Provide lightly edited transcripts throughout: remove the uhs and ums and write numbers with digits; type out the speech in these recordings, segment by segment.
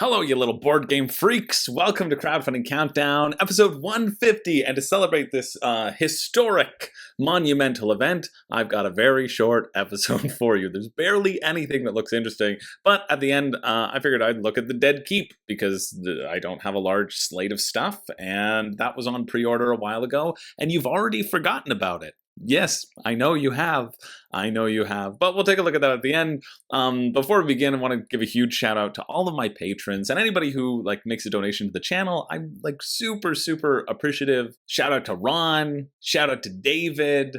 Hello, you little board game freaks. Welcome to Crowdfunding Countdown, episode 150. And to celebrate this historic, monumental event, I've got a very short episode for you. There's barely anything that looks interesting, but at the end, I figured I'd look at the Dead Keep because I don't have a large slate of stuff, and that was on pre-order a while ago, and you've already forgotten about it. Yes, I know you have. But we'll take a look at that at the end. Before we begin, I want to give a huge shout out to all of my patrons and anybody who makes a donation to the channel. I'm super appreciative. Shout out to Ron. Shout out to David.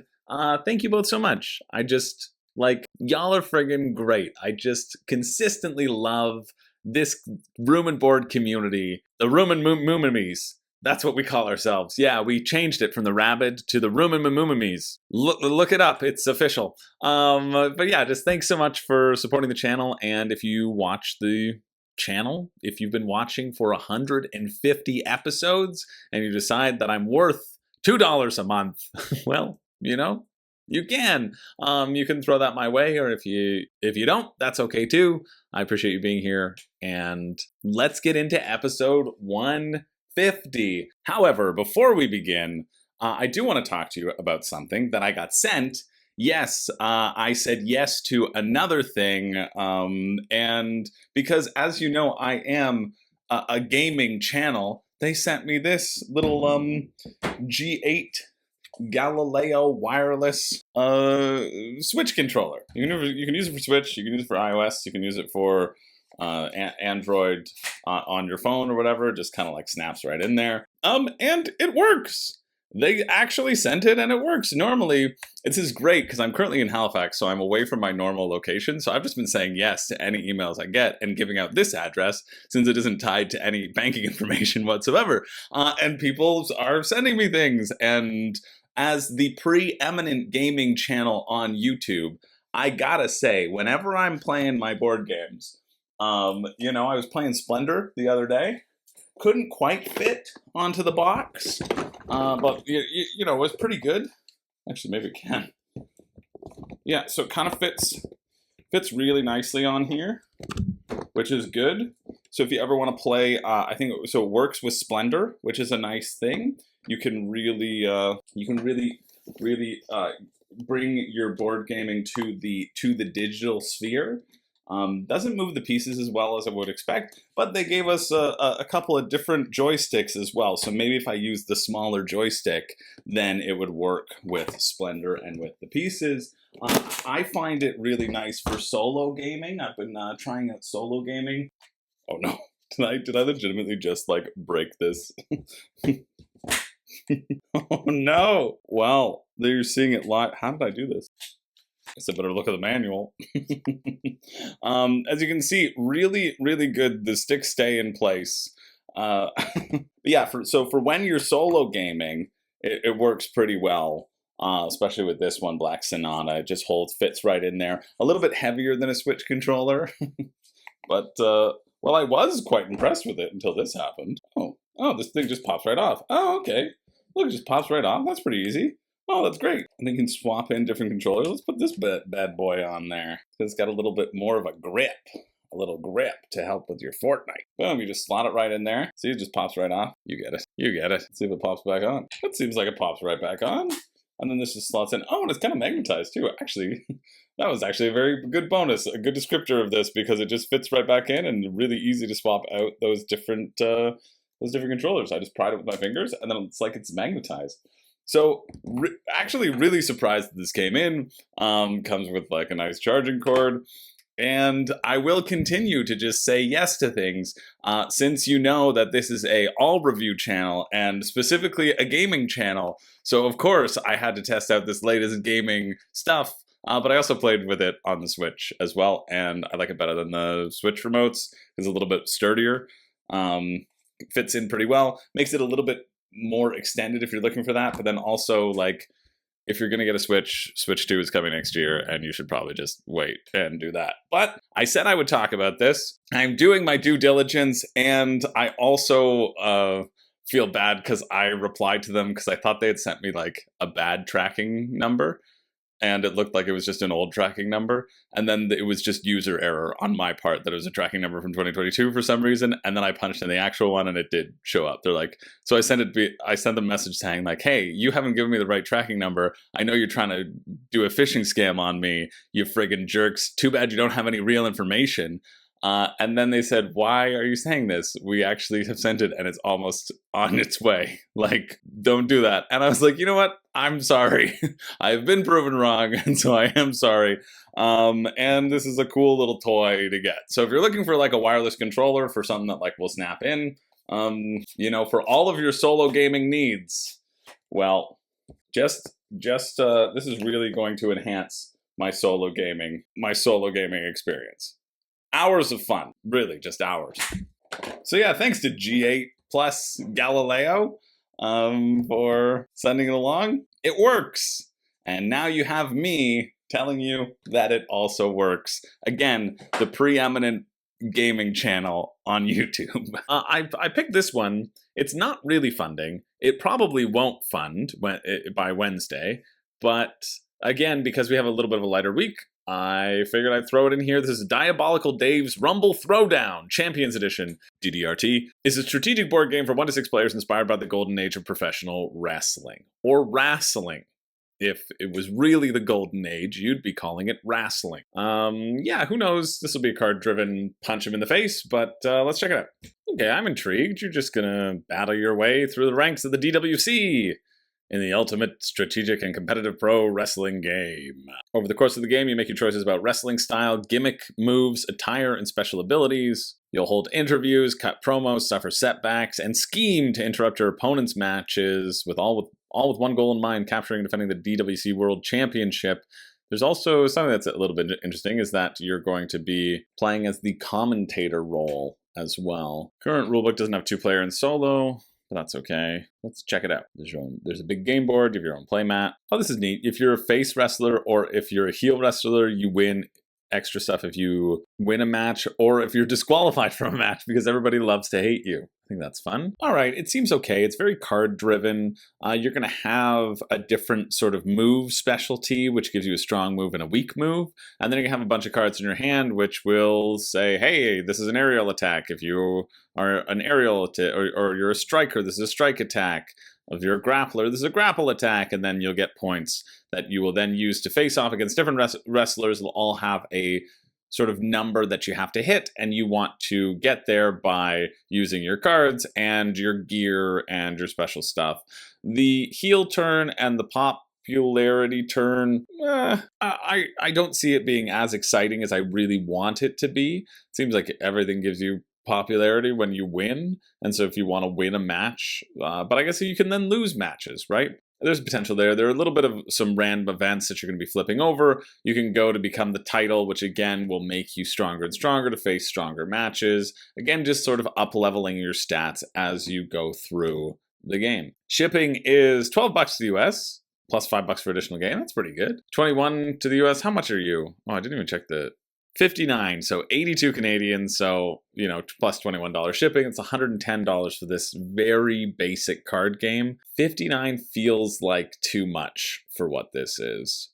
Thank you both so much. Y'all are friggin' great. I just consistently love this room and board community. The room and moomamies. That's what we call ourselves. Yeah, we changed it from the Rabid to the Room and Moomamies. Look it up. It's official. But yeah, just thanks so much for supporting the channel. And if you watch the channel, if you've been watching for 150 episodes and you decide that I'm worth $2 a month, well, you can. You can throw that my way, or if you don't, that's okay too. I appreciate you being here. And let's get into episode 150. However, before we begin, I do want to talk to you about something that I got sent. Yes, I said yes to another thing, and because, as you know, I am a gaming channel, they sent me this little G8 Galileo wireless Switch controller. You can use it for Switch, you can use it for iOS, you can use it for Android on your phone or whatever. Just kind of snaps right in there. And it works. They actually sent it and it works. Normally, this is great because I'm currently in Halifax, so I'm away from my normal location. So I've just been saying yes to any emails I get and giving out this address since it isn't tied to any banking information whatsoever. And people are sending me things. And as the preeminent gaming channel on YouTube, I gotta say, whenever I'm playing my board games, I was playing Splendor the other day. Couldn't quite fit onto the box, but it was pretty good. Actually, maybe it can. Yeah, so it kind of fits really nicely on here, which is good. So if you ever want to play, it works with Splendor, which is a nice thing. You can really bring your board gaming to the digital sphere. Doesn't move the pieces as well as I would expect, but they gave us a couple of different joysticks as well. So maybe if I use the smaller joystick, then it would work with Splendor and with the pieces. I find it really nice for solo gaming. I've been trying out solo gaming. Oh no, did I legitimately just break this? Oh no! Well, you're seeing it live. How did I do this? I guess I better look at the manual. As you can see, really good. The sticks stay in place. Yeah, for when you're solo gaming, it works pretty well. Especially with this one, Black Sonata. It just fits right in there. A little bit heavier than a Switch controller. But, well, I was quite impressed with it until this happened. Oh, this thing just pops right off. Oh, okay. Look, it just pops right off. That's pretty easy. Oh, that's great. And then you can swap in different controllers. Let's put this bad boy on there. It's got a little bit more of a grip. A little grip to help with your Fortnite. Boom, you just slot it right in there. See, it just pops right off. You get it. Let's see if it pops back on. It seems like it pops right back on. And then this just slots in. Oh, and it's kind of magnetized too. Actually, that was actually a very good bonus. A good descriptor of this because it just fits right back in and really easy to swap out those different controllers. I just pried it with my fingers and then it's like it's magnetized. So, actually really surprised that this came in. Comes with a nice charging cord. And I will continue to just say yes to things, since you know that this is a all-review channel, and specifically a gaming channel. So, of course, I had to test out this latest gaming stuff, but I also played with it on the Switch as well, and I like it better than the Switch remotes. It's a little bit sturdier, fits in pretty well, makes it a little bit more extended if you're looking for that, but then also if you're gonna get a Switch 2 is coming next year and you should probably just wait and do that. But I said I would talk about this. I'm doing my due diligence, and I also feel bad because I replied to them because I thought they had sent me a bad tracking number. and it looked like it was just an old tracking number. And then it was just user error on my part that it was a tracking number from 2022 for some reason. And then I punched in the actual one and it did show up. They're like, so I sent them a message saying like, hey, you haven't given me the right tracking number. I know you're trying to do a phishing scam on me, you friggin' jerks. Too bad you don't have any real information. And then they said, why are you saying this? We actually have sent it and it's almost on its way. Like, don't do that. And I was like, you know what? I'm sorry. I've been proven wrong. And so I am sorry. And this is a cool little toy to get. So if you're looking for like a wireless controller for something that like will snap in, you know, for all of your solo gaming needs, well, just this is really going to enhance my solo gaming experience. Hours of fun, really, just hours. So yeah, thanks to G8 plus Galileo for sending it along. It works. And now you have me telling you that it also works. Again, the preeminent gaming channel on YouTube. I picked this one. It's not really funding. It probably won't fund by Wednesday. But again, because we have a little bit of a lighter week, I figured I'd throw it in here. This is Diabolical Dave's Rumble Throwdown Champions Edition. DDRT is a strategic board game for 1 to 6 players inspired by the golden age of professional wrestling. Or wrestling. If it was really the golden age, you'd be calling it wrestling. Yeah, who knows? This will be a card-driven punch him in the face, but let's check it out. Okay, I'm intrigued. You're just gonna battle your way through the ranks of the DWC in the ultimate strategic and competitive pro wrestling game. Over the course of the game, you make your choices about wrestling style, gimmick, moves, attire, and special abilities. You'll hold interviews, cut promos, suffer setbacks, and scheme to interrupt your opponent's matches, all with one goal in mind, capturing and defending the DWC World Championship. There's also something that's a little bit interesting, is that you're going to be playing as the commentator role as well. Current rulebook doesn't have 2-player and solo, but that's okay. Let's check it out. There's a big game board. You have your own play mat. Oh, this is neat. If you're a face wrestler or if you're a heel wrestler, you win extra stuff if you win a match or if you're disqualified from a match because everybody loves to hate you. I think that's fun. All right, it seems okay. It's very card driven. You're going to have a different sort of move specialty, which gives you a strong move and a weak move. And then you're going to have a bunch of cards in your hand, which will say, hey, this is an aerial attack. If you are an aerial or you're a striker, this is a strike attack. If you're a grappler, this is a grapple attack. And then you'll get points that you will then use to face off against different wrestlers. They'll all have a sort of number that you have to hit, and you want to get there by using your cards and your gear and your special stuff. The heel turn and the popularity turn, I don't see it being as exciting as I really want it to be. It seems like everything gives you popularity when you win, and so if you want to win a match, but I guess you can then lose matches, right? There's potential there. There are a little bit of some random events that you're going to be flipping over. You can go to become the title, which again will make you stronger and stronger to face stronger matches. Again, just sort of up-leveling your stats as you go through the game. Shipping is $12 to the US, plus $5 for additional game. That's pretty good. 21 to the US. How much are you? Oh, I didn't even check the 59, so 82 Canadian, so, you know, plus $21 shipping. It's $110 for this very basic card game. 59 feels like too much for what this is.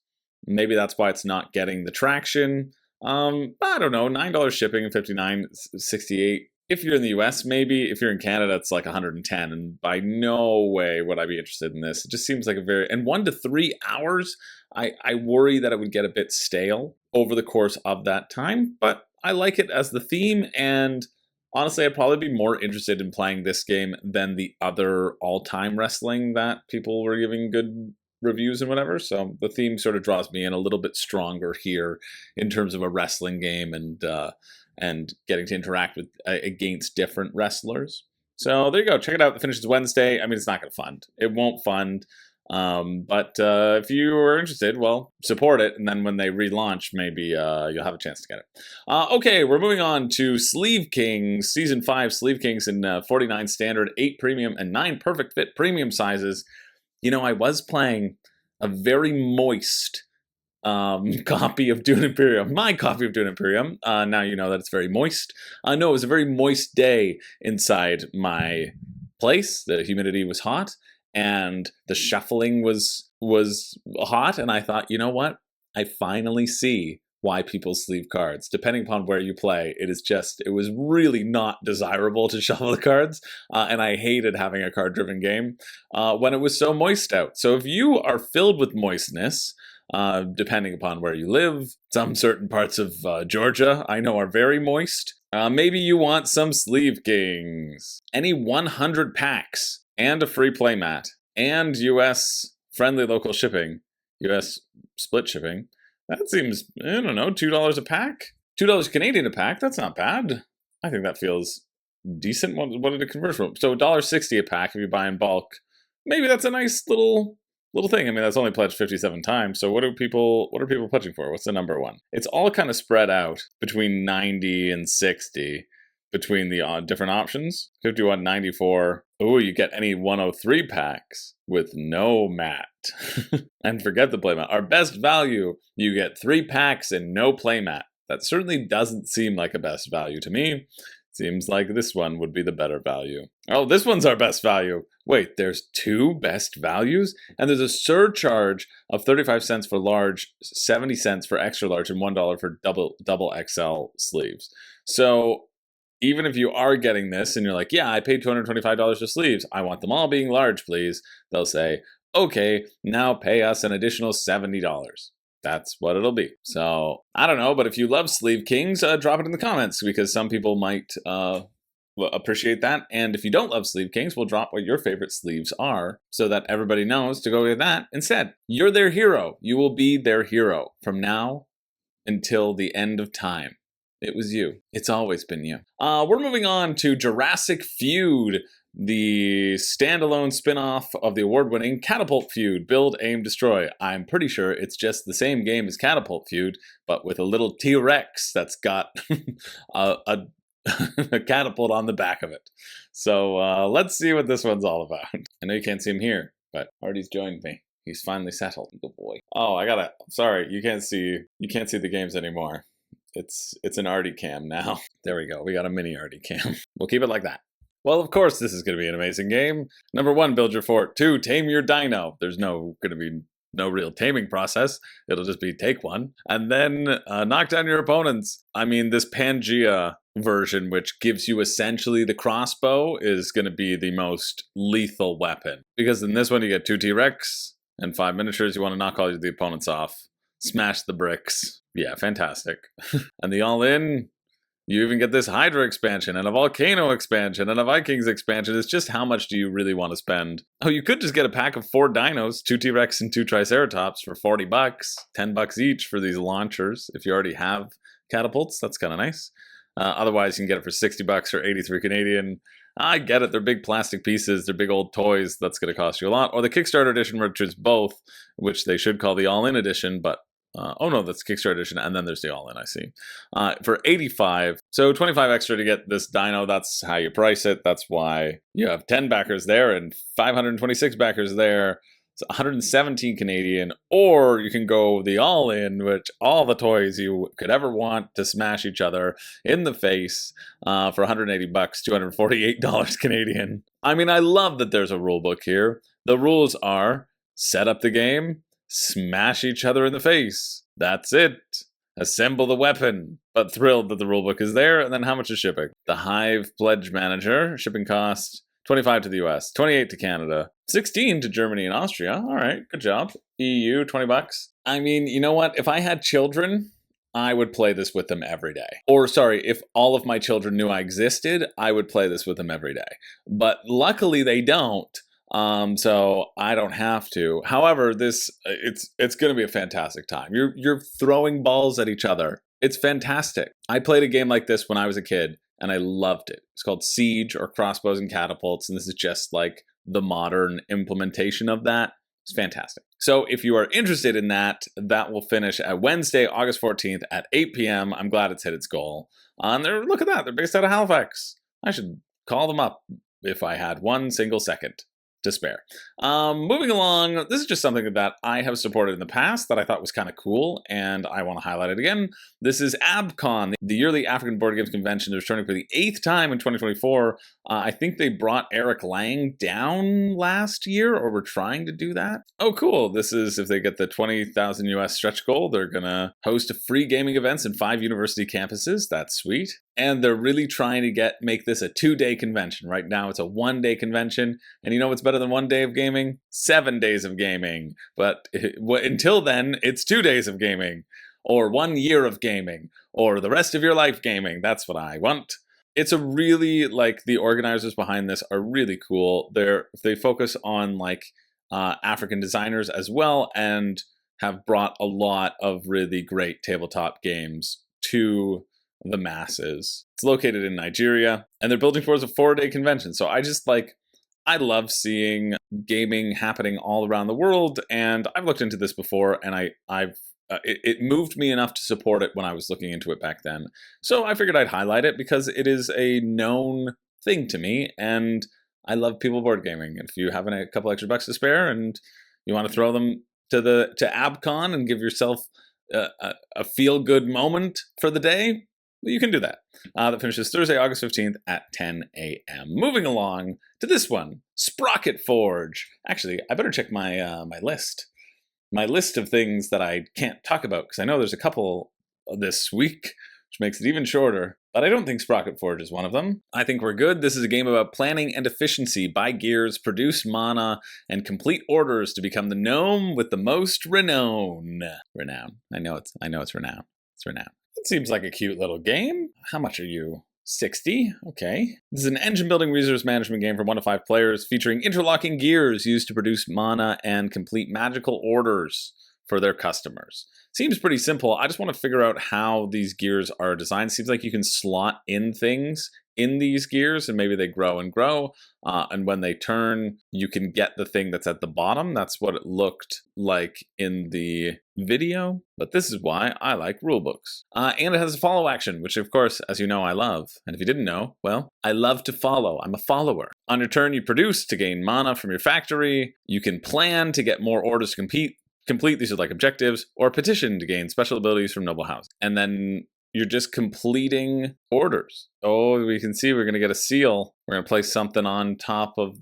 Maybe that's why it's not getting the traction. I don't know, $9 shipping and 59, 68. If you're in the US, maybe. If you're in Canada, it's like 110, and by no way would I be interested in this. It just seems like and 1 to 3 hours, I worry that it would get a bit stale over the course of that time, but I like it as the theme, and honestly, I'd probably be more interested in playing this game than the other all-time wrestling that people were giving good reviews and whatever, so the theme sort of draws me in a little bit stronger here in terms of a wrestling game and getting to interact with against different wrestlers. So there you go. Check it out. The finish is Wednesday. I mean, it's not going to fund. It won't fund. But if you are interested, well, support it. And then when they relaunch, maybe you'll have a chance to get it. Okay, we're moving on to Sleeve Kings, Season 5 Sleeve Kings in 49 standard, 8 premium, and 9 perfect fit premium sizes. You know, I was playing a very moist copy of Dune Imperium, my copy of Dune Imperium. Now you know that it's very moist. No, it was a very moist day inside my place. The humidity was hot, and the shuffling was hot, and I thought, you know what? I finally see why people sleeve cards. Depending upon where you play, it was really not desirable to shuffle the cards, and I hated having a card-driven game when it was so moist out. So if you are filled with moistness, depending upon where you live, some certain parts of Georgia I know are very moist. Maybe you want some Sleeve Kings. Any 100 packs and a free playmat and US friendly local shipping, US split shipping. That seems, I don't know, $2 a pack? $2 Canadian a pack, that's not bad. I think that feels decent. What did it convert from? So $1.60 a pack if you buy in bulk. Maybe that's a nice little thing. I mean, that's only pledged 57 times. So what are people pledging for? What's the number one? It's all kind of spread out between 90 and 60 between the different options. 51, 94. Oh, you get any 103 packs with no mat. And forget the playmat. Our best value, you get 3 packs and no playmat. That certainly doesn't seem like a best value to me. Seems like this one would be the better value. Oh, this one's our best value. Wait, there's 2 best values? And there's a surcharge of 35 cents for large, 70 cents for extra large, and $1 for double XL sleeves. So even if you are getting this and you're like, yeah, I paid $225 for sleeves, I want them all being large, please. They'll say, okay, now pay us an additional $70. That's what it'll be. So, I don't know, but if you love Sleeve Kings, drop it in the comments, because some people might appreciate that. And if you don't love Sleeve Kings, we'll drop what your favorite sleeves are so that everybody knows to go with that instead. You're their hero. You will be their hero from now until the end of time. It was you. It's always been you. We're moving on to Jurassic Feud, the standalone spin-off of the award-winning Catapult Feud, Build, Aim, Destroy. I'm pretty sure it's just the same game as Catapult Feud, but with a little T-Rex that's got a catapult on the back of it. So let's see what this one's all about. I know you can't see him here, but Artie's joined me. He's finally settled. Good boy. Oh, sorry, you can't see the games anymore. It's an Artie cam now. There we go. We got a mini Artie cam. We'll keep it like that. Well, of course, this is going to be an amazing game. Number 1, build your fort. 2, tame your dino. There's going to be no real taming process. It'll just be take one. And then knock down your opponents. I mean, this Pangea version, which gives you essentially the crossbow, is going to be the most lethal weapon. Because in this one, you get 2 T-Rex and 5 miniatures. You want to knock all the opponents off. Smash the bricks. Yeah, fantastic. And the all-in, you even get this Hydra expansion and a Volcano expansion and a Vikings expansion. It's just how much do you really want to spend? Oh, you could just get a pack of 4 dinos, 2 T-Rex and 2 Triceratops for $40, $10 each for these launchers. If you already have catapults, that's kind of nice. Otherwise, you can get it for $60 or 83 Canadian. I get it. They're big plastic pieces. They're big old toys. That's going to cost you a lot. Or the Kickstarter edition, which is both, which they should call the all-in edition, but oh no, that's Kickstarter edition, and then there's the all-in, I see. For $85, so $25 extra to get this dino. That's how you price it. That's why you have 10 backers there and 526 backers there. It's 117 Canadian, or you can go the all-in, which all the toys you could ever want to smash each other in the face for $180, $248 Canadian. I mean, I love that there's a rule book here. The rules are set up the game, smash each other in the face. That's it. Assemble the weapon. But thrilled that the rulebook is there. And then how much is shipping? The Hive Pledge Manager, shipping cost $25 to the US, $28 to Canada, $16 to Germany and Austria. All right, good job. EU, $20. I mean, you know what? If I had children, I would play this with them every day. Or sorry, if all of my children knew I existed, I would play this with them every day. But luckily they don't. So I don't have to. However, it's going to be a fantastic time. You're throwing balls at each other. It's fantastic. I played a game like this when I was a kid, and I loved it. It's called Siege, or Crossbows and Catapults, and this is just like the modern implementation of that. It's fantastic. So if you are interested in that, that will finish at Wednesday, August 14th at 8 p.m. I'm glad it's hit its goal. Look at that. They're based out of Halifax. I should call them up if I had 1 single second to spare. Moving along, this is just something that I have supported in the past that I thought was kind of cool, and I want to highlight it again. This is AbCon, the yearly African Board Games Convention. They're returning for the 8th time in 2024. I think they brought Eric Lang down last year, or were trying to do that. Oh, cool. This is, if they get the 20,000 US stretch goal, they're going to host free gaming events in 5 university campuses. That's sweet. And they're really trying to make this a 2-day convention. Right now it's a 1-day convention. And you know what's better than 1 day of gaming? 7 days of gaming. But until then, it's 2 days of gaming. Or 1 year of gaming. Or the rest of your life gaming. That's what I want. It's a really, like, the organizers behind this are really cool. They focus on, like, African designers as well, and have brought a lot of really great tabletop games to the masses. It's located in Nigeria, and they're building towards a 4-day convention. So I love seeing gaming happening all around the world, and I've looked into this before, and it moved me enough to support it when I was looking into it back then. So I figured I'd highlight it because it is a known thing to me, and I love people board gaming. If you have a couple extra bucks to spare and you want to throw them to AbCon and give yourself a feel-good moment for the day, you can do that. That finishes Thursday, August 15th at 10 a.m. Moving along to this one, Sprocketforge. Actually, I better check my my list. My list of things that I can't talk about, because I know there's a couple this week, which makes it even shorter. But I don't think Sprocketforge is one of them. I think we're good. This is a game about planning and efficiency. Buy gears, produce mana, and complete orders to become the gnome with the most renown. Renown. I know it's renown. It's renown. It seems like a cute little game. How much are you? 60. Okay. This is an engine building resource management game for 1 to 5 players featuring interlocking gears used to produce mana and complete magical orders for their customers. Seems pretty simple. I just want to figure out how these gears are designed. Seems like you can slot in things in these gears, and maybe they grow and grow. And when they turn, you can get the thing that's at the bottom. That's what it looked like in the video. But this is why I like rulebooks. And it has a follow action, which of course, as you know, I love. And if you didn't know, well, I love to follow. I'm a follower. On your turn, you produce to gain mana from your factory. You can plan to get more orders to complete, these are like objectives, or petition to gain special abilities from noble house. And then you're just completing orders. Oh, we can see we're going to get a seal. We're going to place something on top of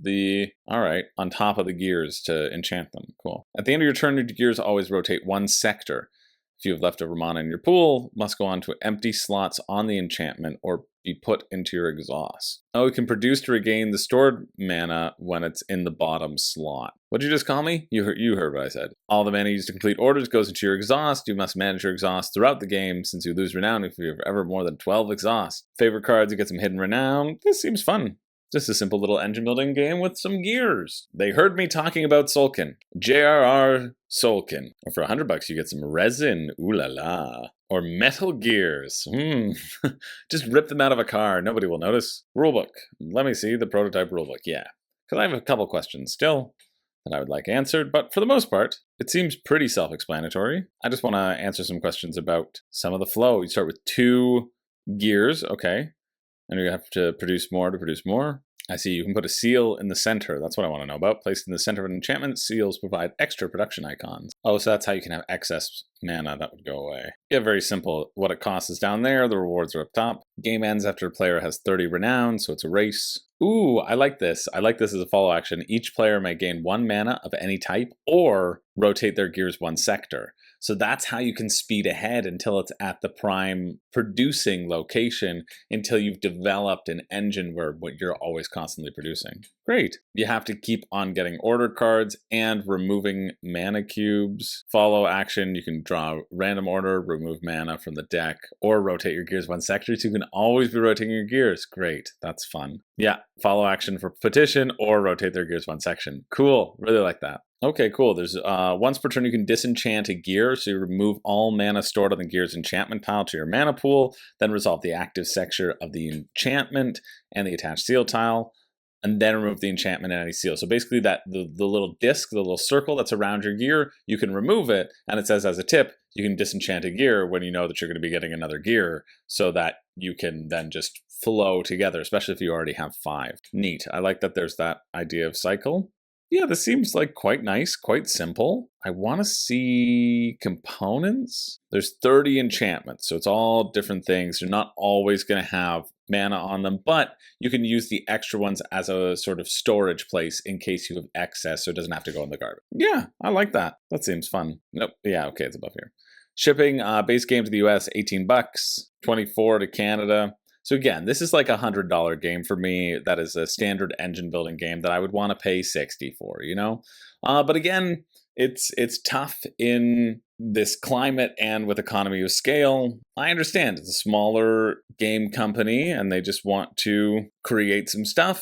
on top of the gears to enchant them. Cool. At the end of your turn, your gears always rotate 1 sector. If you have leftover mana in your pool, must go on to empty slots on the enchantment or be put into your exhaust. Oh, you can produce to regain the stored mana when it's in the bottom slot. What did you just call me? You heard what I said. All the mana used to complete orders goes into your exhaust. You must manage your exhaust throughout the game since you lose renown if you have ever more than 12 exhaust. Favorite cards, you get some hidden renown. This seems fun. Just a simple little engine building game with some gears. They heard me talking about Solkin. JRR Solkin. Or for $100 you get some resin. Ooh la la. Or metal gears. Just rip them out of a car. Nobody will notice. Rulebook. Let me see the prototype rulebook. Yeah. Because I have a couple questions still that I would like answered. But for the most part, it seems pretty self-explanatory. I just want to answer some questions about some of the flow. You start with 2 gears. Okay. And you have to produce more to produce more. I see you can put a seal in the center. That's what I want to know about. Placed in the center of an enchantment, seals provide extra production icons. Oh, so that's how you can have excess mana that would go away. Yeah, very simple. What it costs is down there. The rewards are up top. Game ends after a player has 30 renown, so it's a race. Ooh, I like this. I like this as a follow action. Each player may gain 1 mana of any type or rotate their gears 1 sector. So that's how you can speed ahead until it's at the prime producing location, until you've developed an engine where you're always constantly producing. Great. You have to keep on getting order cards and removing mana cubes. Follow action, you can draw random order, remove mana from the deck, or rotate your gears 1 sector, so you can always be rotating your gears. Great. That's fun. Yeah, follow action for petition or rotate their gears 1 section. Cool. Really like that. Okay, cool. There's once per turn you can disenchant a gear, so you remove all mana stored on the gear's enchantment pile to your mana pool, then resolve the active sector of the enchantment and the attached seal tile, and then remove the enchantment and any seal. So basically that the little disc, the little circle that's around your gear, you can remove it, and it says as a tip, you can disenchant a gear when you know that you're going to be getting another gear, so that you can then just flow together, especially if you already have 5. Neat. I like that there's that idea of cycle. Yeah, this seems like quite nice, quite simple. I want to see components. There's 30 enchantments, so it's all different things. You're not always going to have mana on them, but you can use the extra ones as a sort of storage place in case you have excess, so it doesn't have to go in the garbage. Yeah, I like that. That seems fun. Nope. Yeah, okay, it's above here. Shipping, base game to the US, $18, $24 to Canada. So again, this is like $100 game for me. That is a standard engine building game that I would want to pay $60 for, you know? But again, it's tough in this climate and with economy of scale. I understand it's a smaller game company and they just want to create some stuff.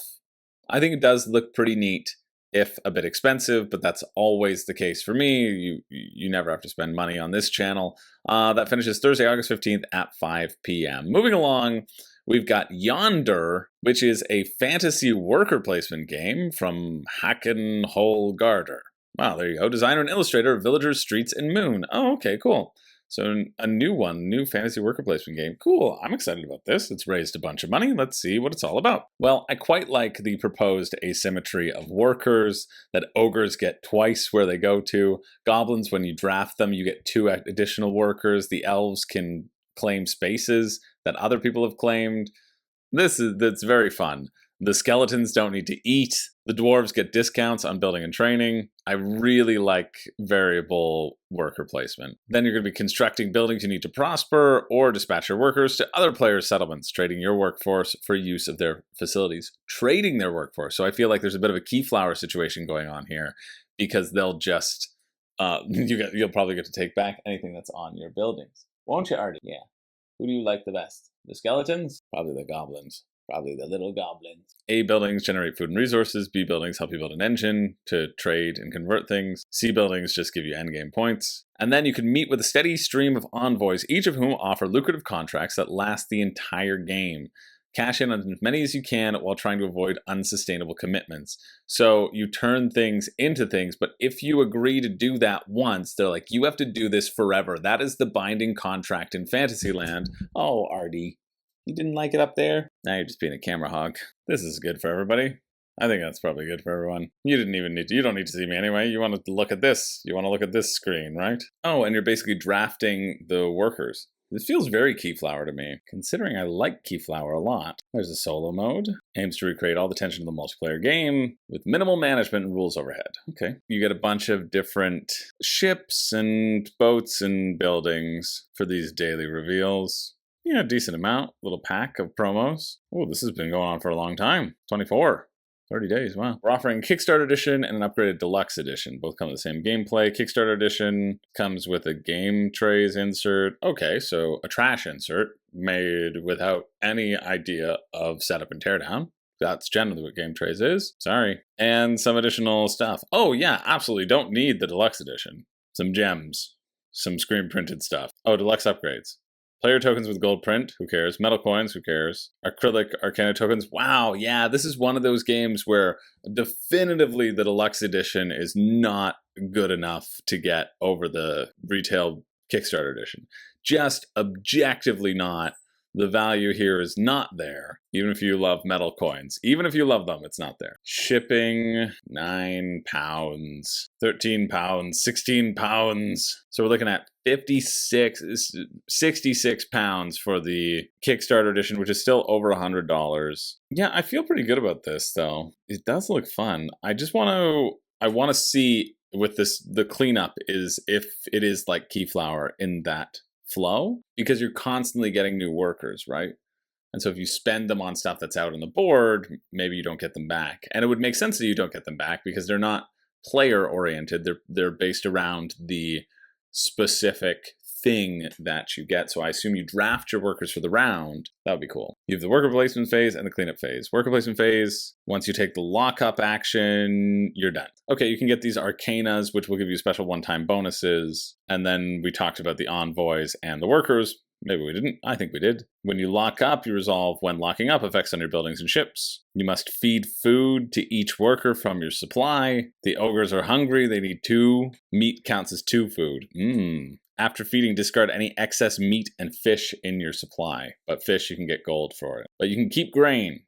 I think it does look pretty neat, if a bit expensive, but that's always the case for me. You never have to spend money on this channel. That finishes Thursday, August 15th at 5 p.m. Moving along, we've got Yonder, which is a fantasy worker placement game from Hacken Holgarder. Wow, there you go. Designer and illustrator of Villagers, Streets, and Moon. Oh, okay, cool. So a new one, new fantasy worker placement game. Cool, I'm excited about this. It's raised a bunch of money. Let's see what it's all about. Well, I quite like the proposed asymmetry of workers, that ogres get twice where they go to. Goblins, when you draft them, you get 2 additional workers. The elves can claim spaces that other people have claimed. That's very fun. The skeletons don't need to eat. The dwarves get discounts on building and training. I really like variable worker placement. Then you're going to be constructing buildings you need to prosper or dispatch your workers to other players' settlements, trading your workforce for use of their facilities. Trading their workforce. So I feel like there's a bit of a keyflower situation going on here because they'll just, you'll probably get to take back anything that's on your buildings. Won't you, Artie? Yeah. Who do you like the best? The skeletons? Probably the goblins. Probably the little goblins. A buildings generate food and resources. B buildings help you build an engine to trade and convert things. C buildings just give you endgame points. And then you can meet with a steady stream of envoys, each of whom offer lucrative contracts that last the entire game. Cash in on as many as you can while trying to avoid unsustainable commitments. So you turn things into things, but if you agree to do that once, they're like, you have to do this forever. That is the binding contract in Fantasyland. Oh, Artie. You didn't like it up there? Now you're just being a camera hog. This is good for everybody. I think that's probably good for everyone. You don't need to see me anyway. You want to look at this. You want to look at this screen, right? Oh, and you're basically drafting the workers. This feels very Keyflower to me, considering I like Keyflower a lot. There's a solo mode. Aims to recreate all the tension of the multiplayer game with minimal management and rules overhead. Okay. You get a bunch of different ships and boats and buildings for these daily reveals. Yeah, decent amount. Little pack of promos. Oh, this has been going on for a long time. 24. 30 days, wow. We're offering Kickstarter Edition and an upgraded Deluxe Edition. Both come with the same gameplay. Kickstarter Edition comes with a game trays insert. Okay, so a trash insert made without any idea of setup and teardown. That's generally what game trays is. Sorry. And some additional stuff. Oh yeah, absolutely don't need the Deluxe Edition. Some gems. Some screen printed stuff. Oh, Deluxe upgrades. Player tokens with gold print, who cares? Metal coins, who cares? Acrylic Arcana tokens, wow, yeah, this is one of those games where definitively the Deluxe Edition is not good enough to get over the retail Kickstarter edition. Just objectively not. The value here is not there, even if you love metal coins. Even if you love them, it's not there. Shipping, £9, £13, £16. So we're looking at 66 pounds for the Kickstarter edition, which is still over $100. Yeah, I feel pretty good about this, though. It does look fun. I want to see with this, the cleanup is if it is like Keyflower in that flow, because you're constantly getting new workers, right? And so if you spend them on stuff that's out on the board, maybe you don't get them back. And it would make sense that you don't get them back because they're not player oriented. They're based around the specific thing that you get. So I assume you draft your workers for the round. That would be cool. You have the worker placement phase and the cleanup phase. Worker placement phase, once you take the lockup action, you're done. Okay, you can get these arcanas, which will give you special one-time bonuses. And then we talked about the envoys and the workers. Maybe we didn't. I think we did. When you lock up, you resolve when locking up effects on your buildings and ships. You must feed food to each worker from your supply. The ogres are hungry. They need 2. Meat counts as 2 food. After feeding, discard any excess meat and fish in your supply. But fish, you can get gold for it. But you can keep grain.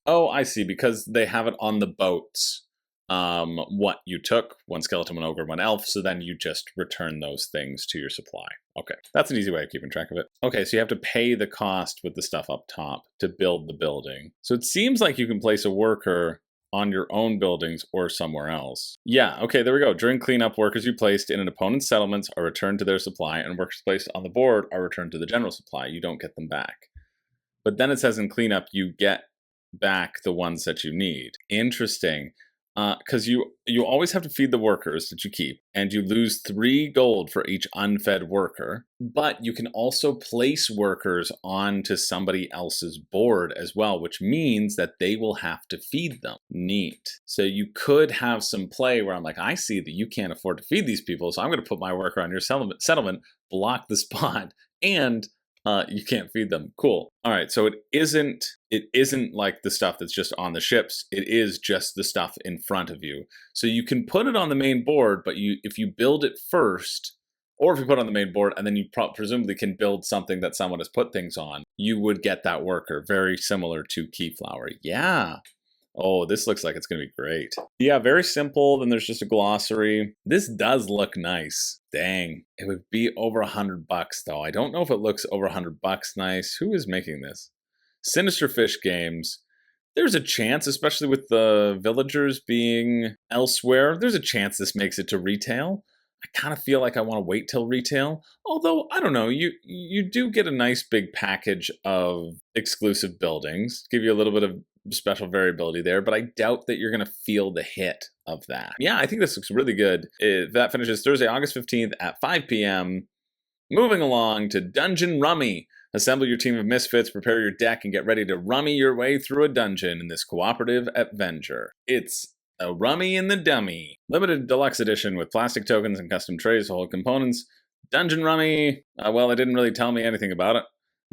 Oh, I see. Because they have it on the boats. what you took, one skeleton, one ogre, one elf, so then you just return those things to your supply. Okay, that's an easy way of keeping track of it. Okay, so you have to pay the cost with the stuff up top to build the building. So it seems like you can place a worker on your own buildings or somewhere else. Yeah, okay, there we go. During cleanup, workers you placed in an opponent's settlements are returned to their supply, and workers placed on the board are returned to the general supply. You don't get them back. But then it says in cleanup, you get back the ones that you need. Interesting. Because you always have to feed the workers that you keep, and you lose 3 gold for each unfed worker, but you can also place workers onto somebody else's board as well, which means that they will have to feed them. Neat. So you could have some play where I'm like, I see that you can't afford to feed these people, so I'm going to put my worker on your settlement, block the spot, and you can't feed them. Cool. All right, so it isn't like the stuff that's just on the ships. It is just the stuff in front of you. So you can put it on the main board, but if you build it first, or if you put it on the main board and then you presumably can build something that someone has put things on, you would get that worker. Very similar to Keyflower. Yeah. Oh, this looks like it's going to be great. Yeah, very simple. Then there's just a glossary. This does look nice. Dang. It would be over $100 though. I don't know if it looks over $100 nice. Who is making this? Sinister Fish Games. There's a chance, especially with the villagers being elsewhere, there's a chance this makes it to retail. I kind of feel like I want to wait till retail. Although, I don't know, you do get a nice big package of exclusive buildings. Give you a little bit of special variability there, but I doubt that you're going to feel the hit of that. Yeah, I think this looks really good. That finishes Thursday, August 15th at 5 p.m. Moving along to Dungeon Rummy. Assemble your team of misfits, prepare your deck, and get ready to rummy your way through a dungeon in this cooperative adventure. It's a Rummy in the Dummy. Limited deluxe edition with plastic tokens and custom trays to hold components. Dungeon Rummy, well, they didn't really tell me anything about it.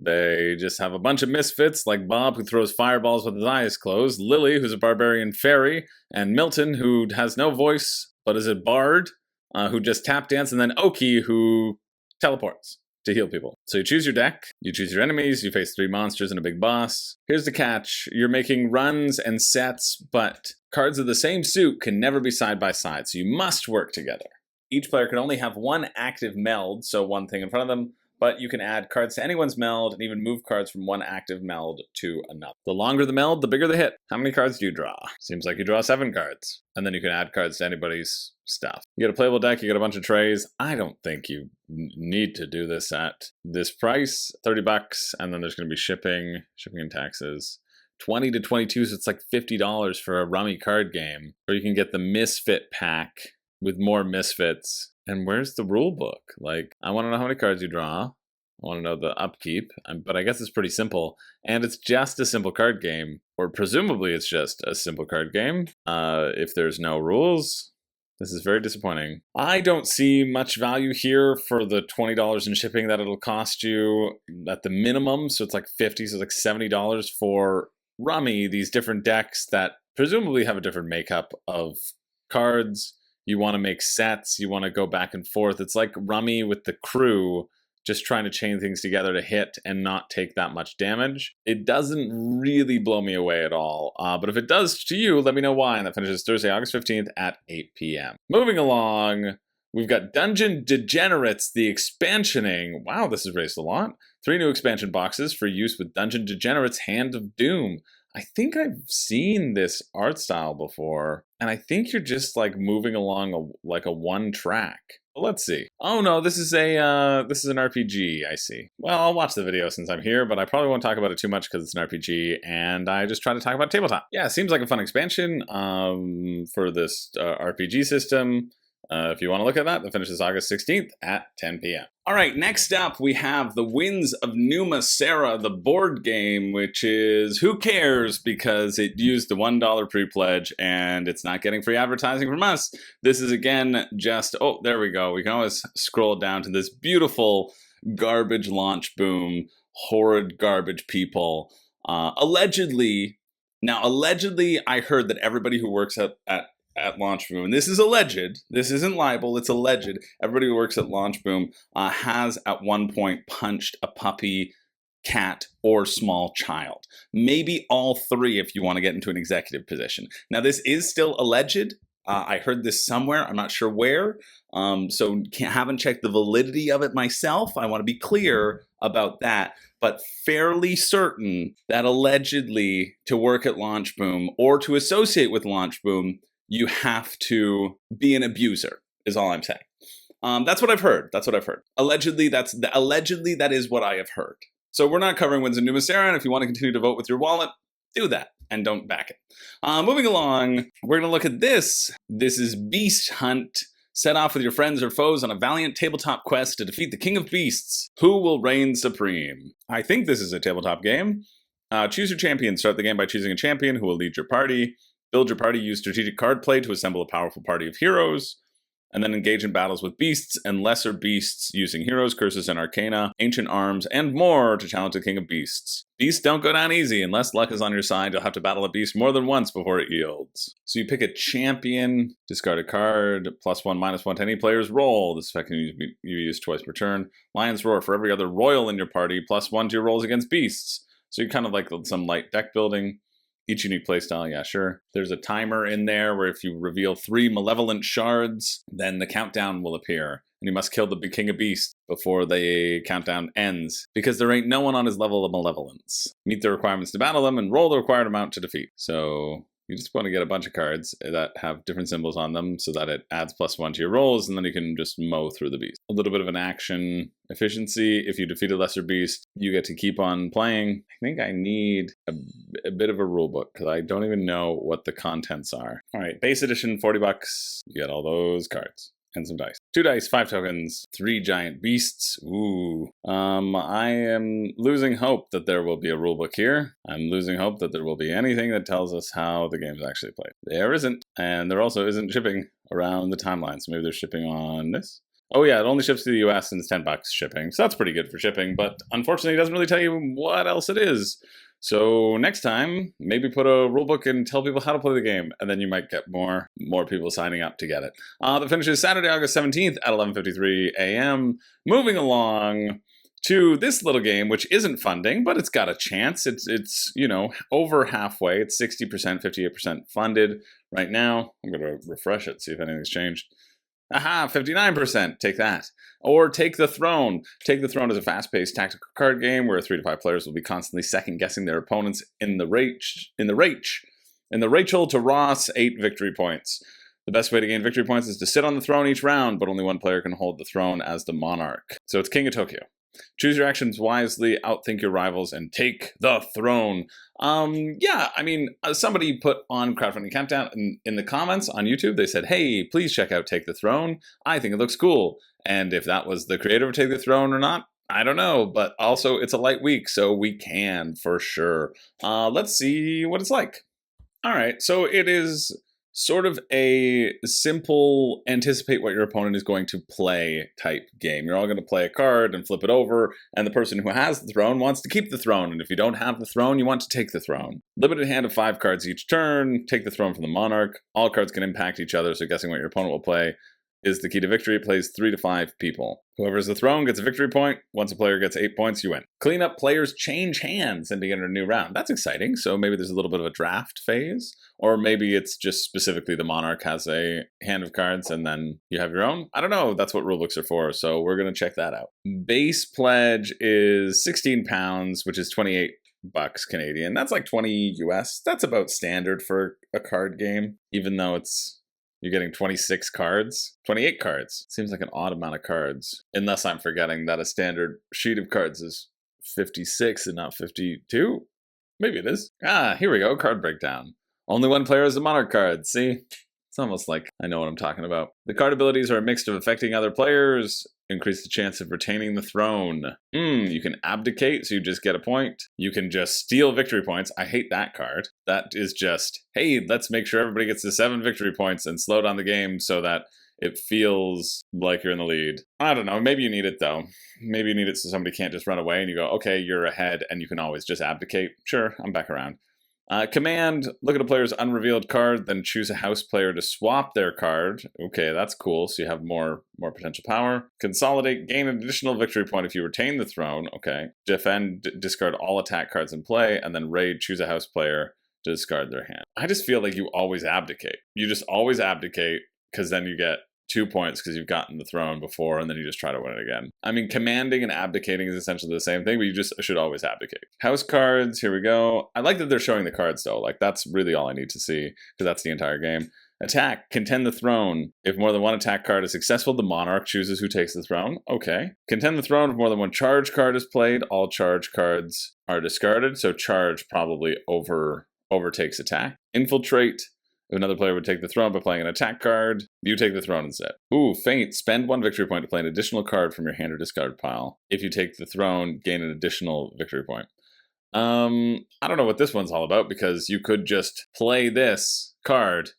They just have a bunch of misfits like Bob, who throws fireballs with his eyes closed, Lily, who's a barbarian fairy, and Milton, who has no voice but is a bard, who just tap dance, and then Oki, who teleports to heal people. So you choose your deck, you choose your enemies, you face 3 monsters and a big boss. Here's the catch. You're making runs and sets, but cards of the same suit can never be side by side, so you must work together. Each player can only have 1 active meld, so 1 thing in front of them, but you can add cards to anyone's meld and even move cards from 1 active meld to another. The longer the meld, the bigger the hit. How many cards do you draw? Seems like you draw 7 cards. And then you can add cards to anybody's stuff. You get a playable deck, you get a bunch of trays. I don't think you need to do this at this price. $30, and then there's going to be shipping and taxes. 20 to 22, so it's like $50 for a Rummy card game. Or you can get the Misfit pack with more Misfits. And where's the rule book? Like, I want to know how many cards you draw. I want to know the upkeep, but I guess it's pretty simple. And it's just a simple card game, or presumably it's just a simple card game. If there's no rules, this is very disappointing. I don't see much value here for the $20 in shipping that it'll cost you at the minimum. So it's like $50, so it's like $70 for Rummy, these different decks that presumably have a different makeup of cards. You want to make sets, you want to go back and forth. It's like Rummy with the crew, just trying to chain things together to hit and not take that much damage. It doesn't really blow me away at all, but if it does to you, let me know why. And that finishes Thursday, August 15th at 8 p.m. Moving along, we've got Dungeon Degenerates, the expansioning. Wow, this has raised a lot. 3 new expansion boxes for use with Dungeon Degenerates Hand of Doom. I think I've seen this art style before, and I think you're just like moving along like a 1 track. Well, let's see. Oh no, this is an RPG, I see. Well, I'll watch the video since I'm here, but I probably won't talk about it too much because it's an RPG, and I just try to talk about tabletop. Yeah, it seems like a fun expansion for this RPG system. If you want to look at that, that finishes August 16th at 10 p.m. All right, next up, we have The Winds of Numa, Sera, the board game, which is, who cares, because it used the $1 pre-pledge, and it's not getting free advertising from us. This is, again, just, oh, there we go. We can always scroll down to this beautiful garbage launch boom, horrid garbage people. Allegedly, I heard that everybody who works at Launch Boom, and this is alleged, this isn't libel, it's alleged, everybody who works at Launch Boom has at one point punched a puppy cat, or small child. Maybe all three if you want to get into an executive position. Now, this is still alleged. I heard this somewhere. I'm not sure where. So haven't checked the validity of it myself. I want to be clear about that. But fairly certain that allegedly to work at Launch Boom or to associate with Launch Boom, you have to be an abuser, is all I'm saying. That's what I've heard. Allegedly, that is what I have heard. So we're not covering wins in Numa, Sera, and if you want to continue to vote with your wallet, do that and don't back it. Moving along, we're going to look at this. This is Beast Hunt. Set off with your friends or foes on a valiant tabletop quest to defeat the King of Beasts. Who will reign supreme? I think this is a tabletop game. Choose your champion. Start the game by choosing a champion who will lead your party. Build your party. Use strategic card play to assemble a powerful party of heroes. And then engage in battles with beasts and lesser beasts using heroes, curses, and arcana, ancient arms, and more to challenge the King of Beasts. Beasts don't go down easy. Unless luck is on your side, you'll have to battle a beast more than once before it yields. So you pick a champion, discard a card, +1, -1 to any player's roll. This effect can you use twice per turn. Lion's Roar for every other royal in your party, +1 to your rolls against beasts. So you kind of like some light deck building. Each unique playstyle, yeah, sure. There's a timer in there where if you reveal 3 malevolent shards, then the countdown will appear. And you must kill the King of Beasts before the countdown ends, because there ain't no one on his level of malevolence. Meet the requirements to battle them and roll the required amount to defeat. So you just want to get a bunch of cards that have different symbols on them so that it adds +1 to your rolls, and then you can just mow through the beast. A little bit of an action efficiency. If you defeat a lesser beast, you get to keep on playing. I think I need a bit of a rule book because I don't even know what the contents are. All right, base edition, $40. You get all those cards. And some dice. 2 dice, 5 tokens, 3 giant beasts. Ooh. I am losing hope that there will be a rulebook here. I'm losing hope that there will be anything that tells us how the game's actually played. There isn't, and there also isn't shipping around the timeline. So maybe they're shipping on this. Oh yeah, it only ships to the US and it's $10 shipping. So that's pretty good for shipping, but unfortunately it doesn't really tell you what else it is. So next time, maybe put a rulebook and tell people how to play the game, and then you might get more people signing up to get it. The finish is Saturday, August 17th at 11:53 a.m. Moving along to this little game, which isn't funding, but it's got a chance. It's you know, over halfway. It's 60%, 58% funded right now. I'm going to refresh it, see if anything's changed. Aha, 59%, take that. Or Take the Throne. Take the Throne is a fast-paced tactical card game where 3 to 5 players will be constantly second-guessing their opponents in the Rachel to Ross 8 victory points. The best way to gain victory points is to sit on the throne each round, but only one player can hold the throne as the monarch. So it's King of Tokyo. Choose your actions wisely, outthink your rivals, and take the throne. Yeah, I mean, somebody put on Crowdfunding Countdown in the comments on YouTube. They said, hey, please check out Take the Throne. I think it looks cool. And if that was the creator of Take the Throne or not, I don't know. But also, it's a light week, so we can for sure. Let's see what it's like. All right, so it is sort of a simple anticipate what your opponent is going to play type game. You're all going to play a card and flip it over, and the person who has the throne wants to keep the throne, and if you don't have the throne, you want to take the throne. Limited hand of 5 cards each turn, take the throne from the monarch. All cards can impact each other, so guessing what your opponent will play is the key to victory. It plays 3 to 5 people. Whoever has the throne gets a victory point. Once a player gets 8 points, you win. Clean up players change hands and begin a new round. That's exciting. So maybe there's a little bit of a draft phase, or maybe it's just specifically the monarch has a hand of cards and then you have your own. I don't know. That's what rulebooks are for. So we're going to check that out. Base pledge is £16, which is $28 Canadian. That's like 20 US. That's about standard for a card game, even though you're getting 26 cards, 28 cards. Seems like an odd amount of cards, unless I'm forgetting that a standard sheet of cards is 56 and not 52. Maybe it is. Ah, here we go, card breakdown. Only one player has the monarch card, see? It's almost like I know what I'm talking about. The card abilities are a mix of affecting other players, increase the chance of retaining the throne. You can abdicate, so you just get a point. You can just steal victory points. I hate that card. That is just, hey, let's make sure everybody gets the 7 victory points and slow down the game so that it feels like you're in the lead. I don't know. Maybe you need it, though. Maybe you need it so somebody can't just run away and you go, okay, you're ahead, and you can always just abdicate. Sure, I'm back around. Command, look at a player's unrevealed card, then choose a house player to swap their card. Okay, that's cool, so you have more potential power. Consolidate, gain an additional victory point if you retain the throne. Okay. Defend, discard all attack cards in play, and then raid, choose a house player to discard their hand. I just feel like you always abdicate. You just always abdicate, because then you get 2 points because you've gotten the throne before, and then you just try to win it again. I mean, commanding and abdicating is essentially the same thing, but you just should always abdicate. House cards, here we go. I like that they're showing the cards, though. Like, that's really all I need to see, because that's the entire game. Attack, contend the throne. If more than one attack card is successful, the monarch chooses who takes the throne. Okay. Contend the throne. If more than one charge card is played, all charge cards are discarded, so charge probably overtakes attack. Infiltrate. If another player would take the throne by playing an attack card, you take the throne instead. Ooh, Feint. Spend 1 victory point to play an additional card from your hand or discard pile. If you take the throne, gain an additional victory point. I don't know what this one's all about, because you could just play this card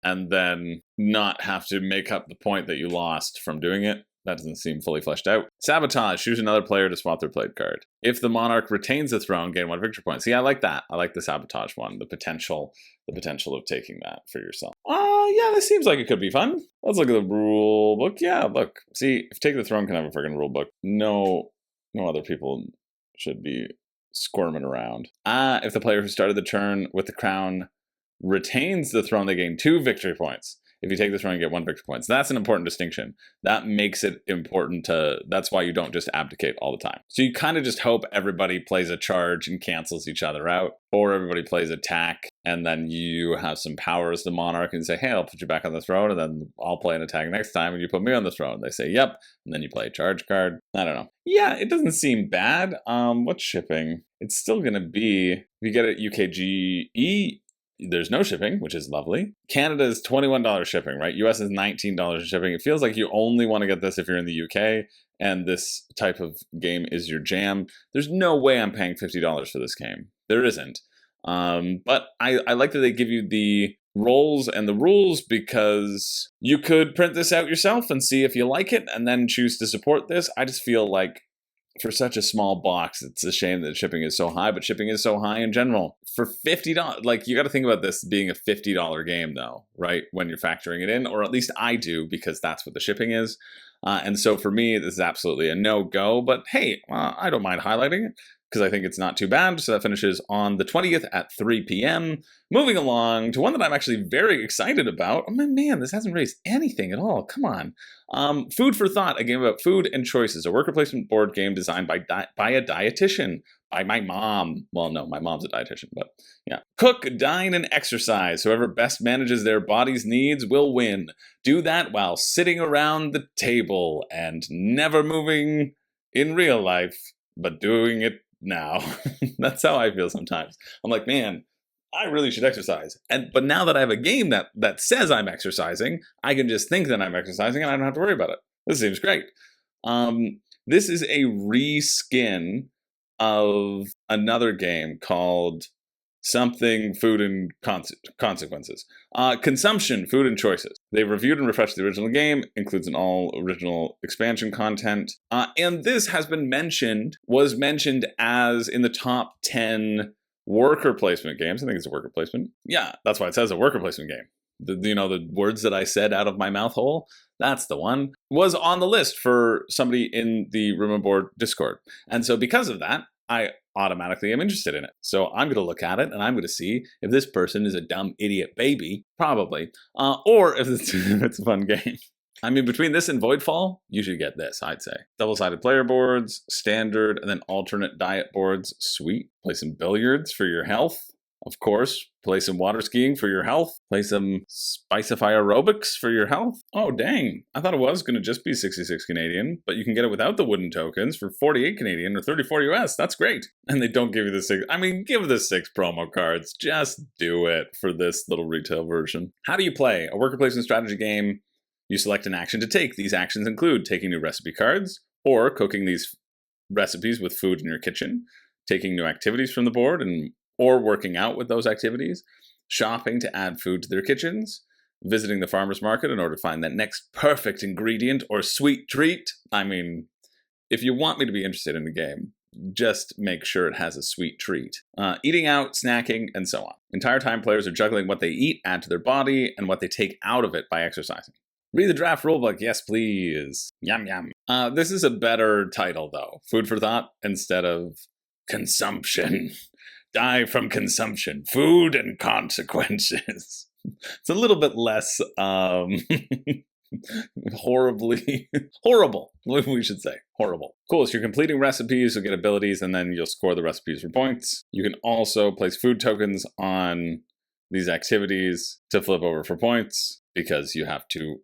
and then not have to make up the point that you lost from doing it. That doesn't seem fully fleshed out. Sabotage. Choose another player to swap their played card. If the monarch retains the throne, gain 1 victory point. See, I like that. I like the sabotage one. The potential of taking that for yourself. Yeah, this seems like it could be fun. Let's look at the rule book. Yeah, look. See, if Take the Throne can have a friggin' rule book, no other people should be squirming around. If the player who started the turn with the crown retains the throne, they gain 2 victory points. If you take this run, you get 1 victory point. So that's an important distinction. That makes it important that's why you don't just abdicate all the time. So you kind of just hope everybody plays a charge and cancels each other out, or everybody plays attack, and then you have some power as the monarch and say, hey, I'll put you back on the throne, and then I'll play an attack next time, and you put me on the throne. They say, yep, and then you play a charge card. I don't know. Yeah, it doesn't seem bad. What's shipping? It's still going to be, if you get it UKGE, there's no shipping, which is lovely. Canada is $21 shipping, right? US is $19 shipping. It feels like you only want to get this if you're in the UK, and this type of game is your jam. There's no way I'm paying $50 for this game. There isn't. But I like that they give you the roles and the rules, because you could print this out yourself and see if you like it, and then choose to support this. I just feel like, for such a small box, it's a shame that shipping is so high, but shipping is so high in general. For $50, like, you got to think about this being a $50 game, though, right? When you're factoring it in, or at least I do, because that's what the shipping is. And so for me, this is absolutely a no-go, but hey, I don't mind highlighting it, because I think it's not too bad. So that finishes on the 20th at 3 p.m. Moving along to one that I'm actually very excited about. Oh man, this hasn't raised anything at all. Come on. Food for Thought, a game about food and choices, a worker placement board game designed by a dietitian, by my mom. Well, no, my mom's a dietitian, but yeah. Cook, dine, and exercise. Whoever best manages their body's needs will win. Do that while sitting around the table and never moving in real life, but doing it now. That's how I feel sometimes. I'm like, man, I really should exercise. But now that I have a game that says I'm exercising, I can just think that I'm exercising and I don't have to worry about it. This seems great. This is a reskin of another game called something Food and Consequences. Consumption, Food and Choices. They reviewed and refreshed the original game, includes an all original expansion content. And this was mentioned as in the top 10 worker placement games. I think it's a worker placement. Yeah, that's why it says a worker placement game. The words that I said out of my mouth hole, that's the one, was on the list for somebody in the Room and Board Discord. And so because of that, I automatically am interested in it. So I'm going to look at it and I'm going to see if this person is a dumb idiot baby, probably, or if it's a fun game. I mean, between this and Voidfall, you should get this, I'd say. Double-sided player boards, standard, and then alternate diet boards. Sweet. Play some billiards for your health. Of course, play some water skiing for your health. Play some Spicify aerobics for your health. Oh, dang. I thought it was going to just be 66 Canadian, but you can get it without the wooden tokens for 48 Canadian or 34 US. That's great. And they don't give you the 6. I mean, give the 6 promo cards. Just do it for this little retail version. How do you play? A worker placement strategy game. You select an action to take. These actions include taking new recipe cards, or cooking these recipes with food in your kitchen, taking new activities from the board, or working out with those activities, shopping to add food to their kitchens, visiting the farmer's market in order to find that next perfect ingredient or sweet treat. I mean, if you want me to be interested in the game, just make sure it has a sweet treat. Eating out, snacking, and so on. Entire time players are juggling what they eat, add to their body, and what they take out of it by exercising. Read the draft rulebook, yes please. Yum yum. This is a better title though. Food for thought instead of consumption. Die from consumption. Food and consequences. It's a little bit less horrible, we should say. Horrible. Cool, so you're completing recipes, you'll get abilities, and then you'll score the recipes for points. You can also place food tokens on these activities to flip over for points, because you have to,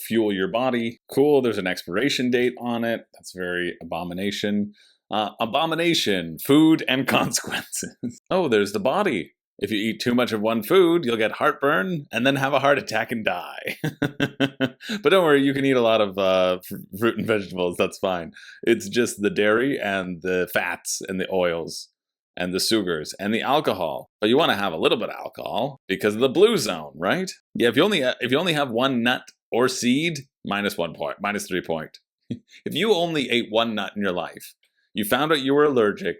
fuel your body. Cool, there's an expiration date on it. That's very Abomination. Abomination, food and consequences. Oh, there's the body. If you eat too much of one food, you'll get heartburn and then have a heart attack and die. But don't worry, you can eat a lot of fruit and vegetables, that's fine. It's just the dairy and the fats and the oils and the sugars and the alcohol. But you want to have a little bit of alcohol because of the blue zone, right? Yeah, if you only have one nut or seed, -1 point, -3 point. If you only ate one nut in your life, you found out you were allergic,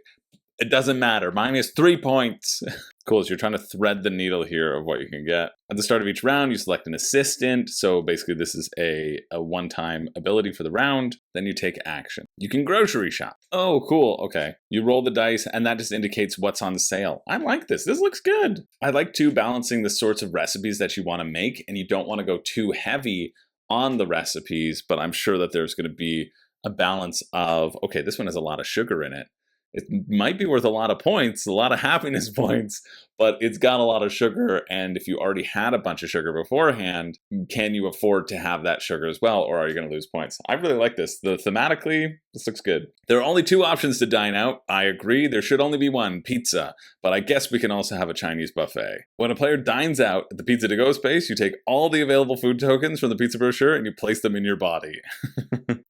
it doesn't matter, -3 points. Cool, so you're trying to thread the needle here of what you can get. At the start of each round, you select an assistant. So basically this is a one-time ability for the round. Then you take action. You can grocery shop. Oh, cool, okay. You roll the dice and that just indicates what's on sale. I like this, this looks good. I like too balancing the sorts of recipes that you wanna make, and you don't wanna go too heavy on the recipes, but I'm sure that there's gonna be a balance of, okay, this one has a lot of sugar in it. It might be worth a lot of points, a lot of happiness points, but it's got a lot of sugar, and if you already had a bunch of sugar beforehand, can you afford to have that sugar as well, or are you going to lose points? I really like this. Thematically, this looks good. There are only 2 options to dine out. I agree, there should only be one, pizza, but I guess we can also have a Chinese buffet. When a player dines out at the Pizza to Go space, you take all the available food tokens from the pizza brochure and you place them in your body.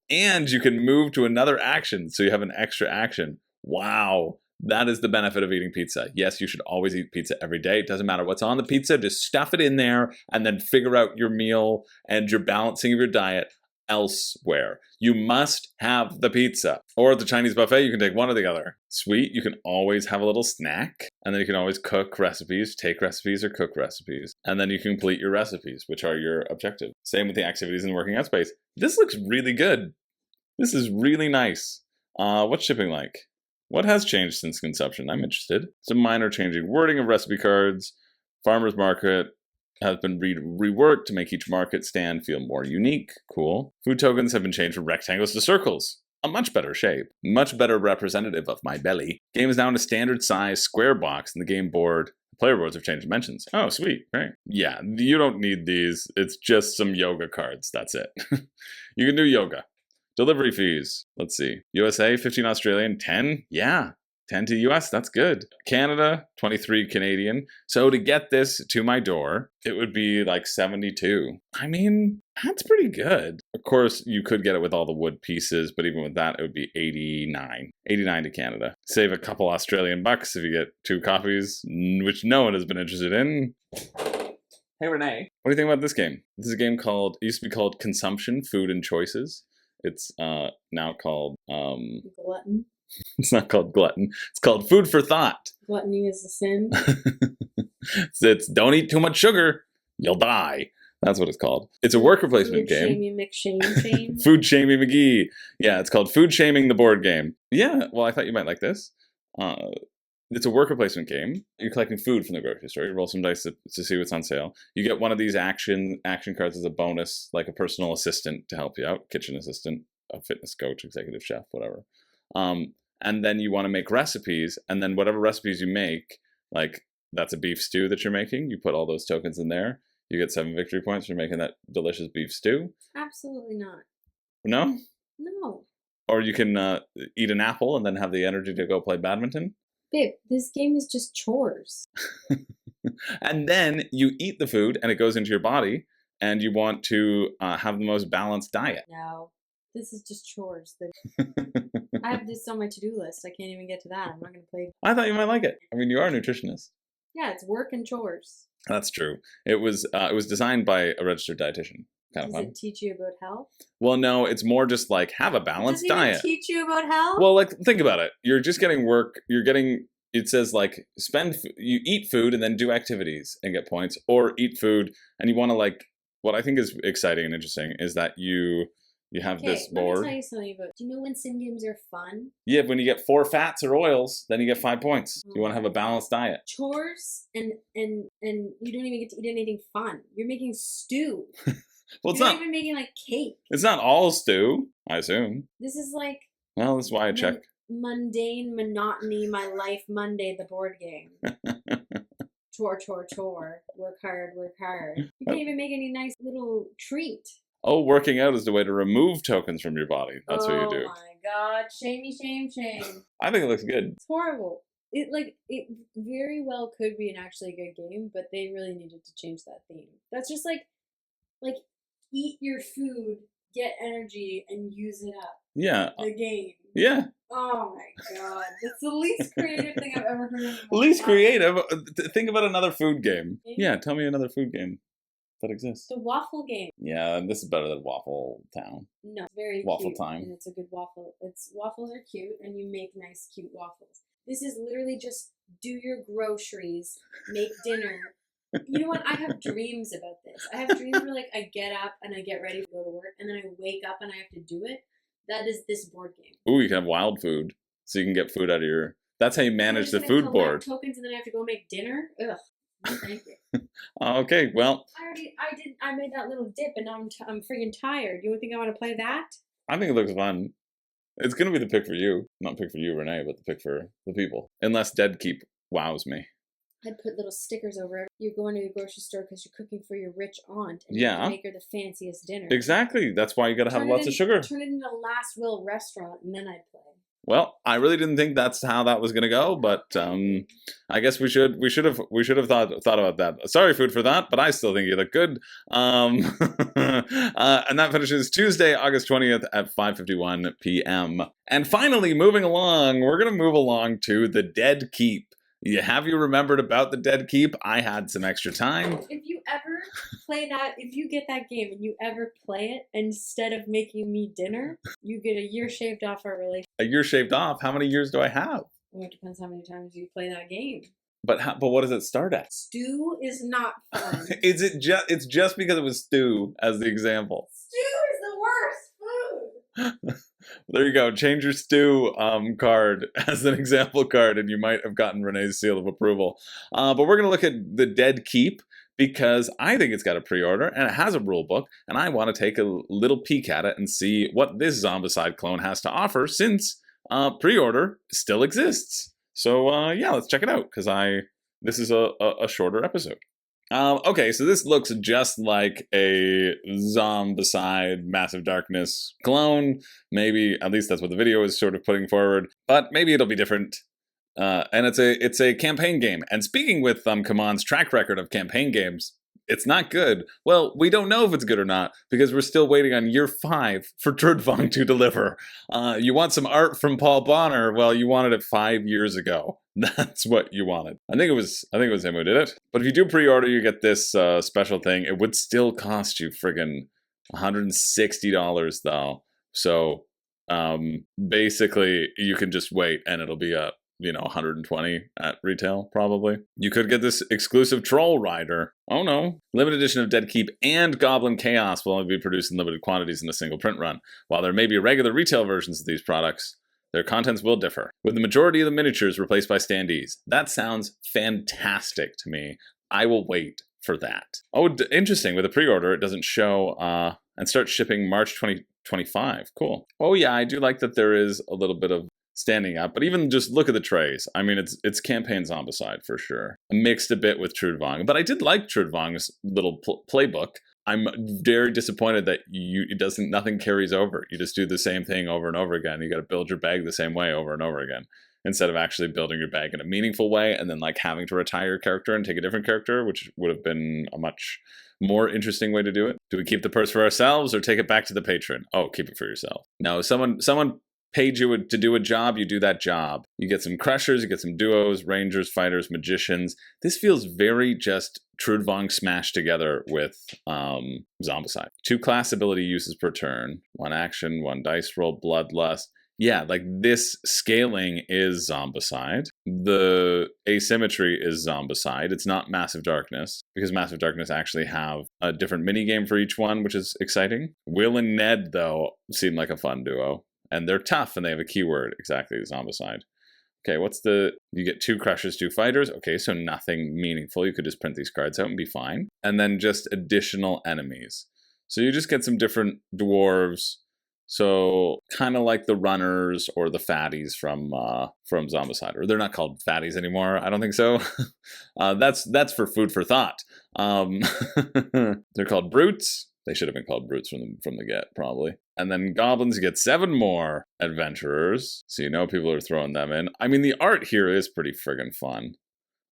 And you can move to another action, so you have an extra action. Wow, that is the benefit of eating pizza. Yes, you should always eat pizza every day. It doesn't matter what's on the pizza, just stuff it in there and then figure out your meal and your balancing of your diet elsewhere. You must have the pizza. Or at the Chinese buffet, you can take one or the other. Sweet, you can always have a little snack, and then you can always cook recipes, take recipes, or cook recipes. And then you can complete your recipes, which are your objective. Same with the activities in the working out space. This looks really good. This is really nice. What's shipping like? What has changed since conception? I'm interested. Some minor changing wording of recipe cards. Farmer's Market has been reworked to make each market stand feel more unique. Cool. Food tokens have been changed from rectangles to circles. A much better shape. Much better representative of my belly. Game is now in a standard size square box, and the game board, player boards have changed dimensions. Oh, sweet. Great. Yeah, you don't need these. It's just some yoga cards. That's it. You can do yoga. Delivery fees, let's see. USA, 15 Australian, 10? Yeah, 10 to US, that's good. Canada, 23 Canadian. So to get this to my door, it would be like 72. I mean, that's pretty good. Of course, you could get it with all the wood pieces, but even with that, it would be 89. 89 to Canada. Save a couple Australian bucks if you get 2 copies, which no one has been interested in. Hey, Renee. What do you think about this game? This is a game called, it used to be called Consumption, Food and Choices. It's now called... Glutton? It's not called Glutton. It's called Food for Thought. Gluttony is a sin? It's don't eat too much sugar, you'll die. That's what it's called. It's a worker placement game. Food Shamey McGee. Yeah, it's called Food Shaming the Board Game. Yeah, well, I thought you might like this. It's a worker placement game. You're collecting food from the grocery store. You roll some dice to see what's on sale. You get one of these action cards as a bonus, like a personal assistant to help you out, kitchen assistant, a fitness coach, executive chef, whatever. And then you want to make recipes, and then whatever recipes you make, like that's a beef stew that you're making, you put all those tokens in there. You get 7 victory points for making that delicious beef stew. Absolutely not. No? No. Or you can eat an apple and then have the energy to go play badminton. Babe, this game is just chores. And then you eat the food and it goes into your body, and you want to have the most balanced diet. No, this is just chores. I have this on my to-do list. I can't even get to that. I'm not going to play. I thought you might like it. I mean, you are a nutritionist. Yeah, it's work and chores. That's true. It was designed by a registered dietitian. Kind of Does fun. it teach you about health? Well, no, it's more just like have a balanced It doesn't diet. even teach you about health? Well, like think about it. You're just getting work. You're getting. It says like you eat food and then do activities and get points, or eat food and you want to like. What I think is exciting and interesting is that you have this board. Let me tell you something about. Do you know when sim games are fun? Yeah, when you get 4 fats or oils, then you get 5 points. You want to have a balanced diet. Chores and you don't even get to eat anything fun. You're making stew. Well, it's You're not not even making like cake. It's not all stew, I assume. This is like Well, that's why I check. Mundane monotony. My life Monday. The board game. Chore. Work hard. You can't even make any nice little treat. Oh, working out is the way to remove tokens from your body. That's what you do. Oh my god. Shame. I think it looks good. It's horrible. It very well could be an actually good game, but they really needed to change that theme. That's just like eat your food, get energy, and use it up. Yeah. The game. Yeah. Oh my god. That's the least creative thing I've ever heard in my life. Least creative? Think about another food game. Yeah, tell me another food game that exists. The waffle game. Yeah, this is better than Waffle Town. No, it's very Waffle cute, time. and it's a good waffle. Waffles are cute, and you make nice, cute waffles. This is literally just do your groceries, make dinner. You know what? I have dreams about this. I have dreams where I get up and I get ready to go to work, and then I wake up and I have to do it. That is this board game. Ooh, you can have wild food, so you can get food out of your. That's how you manage the food board. Tokens, and then I have to go make dinner. Ugh. No, thank you. Okay, well. I made that little dip, and now I'm freaking tired. You think I want to play that? I think it looks fun. It's gonna be the pick for you, not pick for you, Renee, but the pick for the people. Unless Dead Keep wows me. I'd put little stickers over it. You're going to the grocery store because you're cooking for your rich aunt, and Yeah. you have to make her the fanciest dinner. Exactly. That's why you gotta have lots of sugar. Turn it into a Last Will restaurant, and then I'd play. Well, I really didn't think that's how that was gonna go, but I guess we should have thought about that. Sorry, Food, for that, but I still think you look good. And that finishes Tuesday, August 20th at 5:51 p.m. And finally, moving along, we're gonna move along to the Dead Keep. Have you remembered about the Dead Keep? I had some extra time. If you ever play that, if you get that game and you ever play it, instead of making me dinner, you get a year shaved off our relationship. A year shaved off? How many years do I have? Well, it depends how many times you play that game. But what does it start at? Stew is not fun. It's just because it was stew as the example. Stew is the worst food. There you go. Change your stew card as an example card, and you might have gotten Renee's seal of approval. But we're going to look at the Dead Keep because I think it's got a pre-order and it has a rule book, and I want to take a little peek at it and see what this Zombicide clone has to offer since pre-order still exists. So yeah, let's check it out because this is a shorter episode. Okay, so this looks just like a Zombicide Massive Darkness clone. Maybe, at least that's what the video is sort of putting forward. But maybe it'll be different. And it's a campaign game. And speaking with Kamon's track record of campaign games, it's not good. Well, we don't know if it's good or not, because we're still waiting on year 5 for Throwdown to deliver. You want some art from Paul Bonner? Well, you wanted it 5 years ago. That's what you wanted. I think it was him who did it. But if you do pre-order, you get this special thing. It would still cost you friggin' $160 though. So basically, you can just wait, and it'll be a 120 at retail, probably. You could get this exclusive Troll Rider. Oh no. Limited edition of Dead Keep and Goblin Chaos will only be produced in limited quantities in a single print run. While there may be regular retail versions of these products, their contents will differ, with the majority of the miniatures replaced by standees. That sounds fantastic to me. I will wait for that. Oh, interesting. With a pre-order, it doesn't show and starts shipping March 2025. Cool. Oh yeah, I do like that there is a little bit of standing up, but even just look at the trays. I mean, it's campaign Zombicide for sure. Mixed a bit with Throwdown, but I did like Throwdown's little playbook. I'm very disappointed that nothing carries over. You just do the same thing over and over again. You got to build your bag the same way over and over again, instead of actually building your bag in a meaningful way and then having to retire your character and take a different character, which would have been a much more interesting way to do it. Do we keep the purse for ourselves or take it back to the patron? Oh, keep it for yourself. No, someone paid you to do a job, you do that job. You get some crushers, you get some duos, rangers, fighters, magicians. This feels very just Trudvang smashed together with Zombicide. 2 class ability uses per turn, 1 action, 1 dice roll, bloodlust. Yeah, like this scaling is Zombicide. The asymmetry is Zombicide. It's not Massive Darkness, because Massive Darkness actually have a different minigame for each one, which is exciting. Will and Ned, though, seem like a fun duo. And they're tough, and they have a keyword, exactly, Zombicide. Okay, you get 2 crushers, 2 fighters. Okay, so nothing meaningful. You could just print these cards out and be fine. And then just additional enemies. So you just get some different dwarves. So kind of like the runners or the fatties from Zombicide. Or they're not called fatties anymore. I don't think so. That's for food for thought. They're called brutes. They should have been called brutes from the get, probably. And then goblins get 7 more adventurers. So you know people are throwing them in. I mean, the art here is pretty friggin' fun.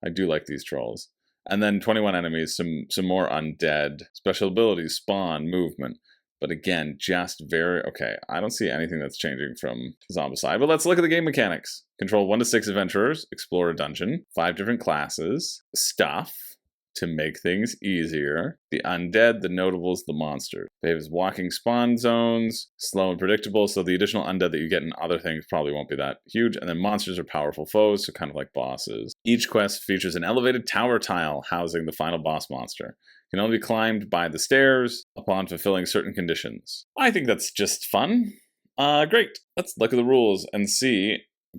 I do like these trolls. And then 21 enemies, some more undead. Special abilities, spawn, movement. But again, just okay, I don't see anything that's changing from Zombicide. But let's look at the game mechanics. Control 1 to 6 adventurers, explore a dungeon, 5 different classes, stuff to make things easier. The undead, the notables, the monsters. They have walking spawn zones, slow and predictable, so the additional undead that you get in other things probably won't be that huge. And then monsters are powerful foes, so kind of like bosses. Each quest features an elevated tower tile housing the final boss monster. Can only be climbed by the stairs upon fulfilling certain conditions. I think that's just fun. Great. Let's look at the rules and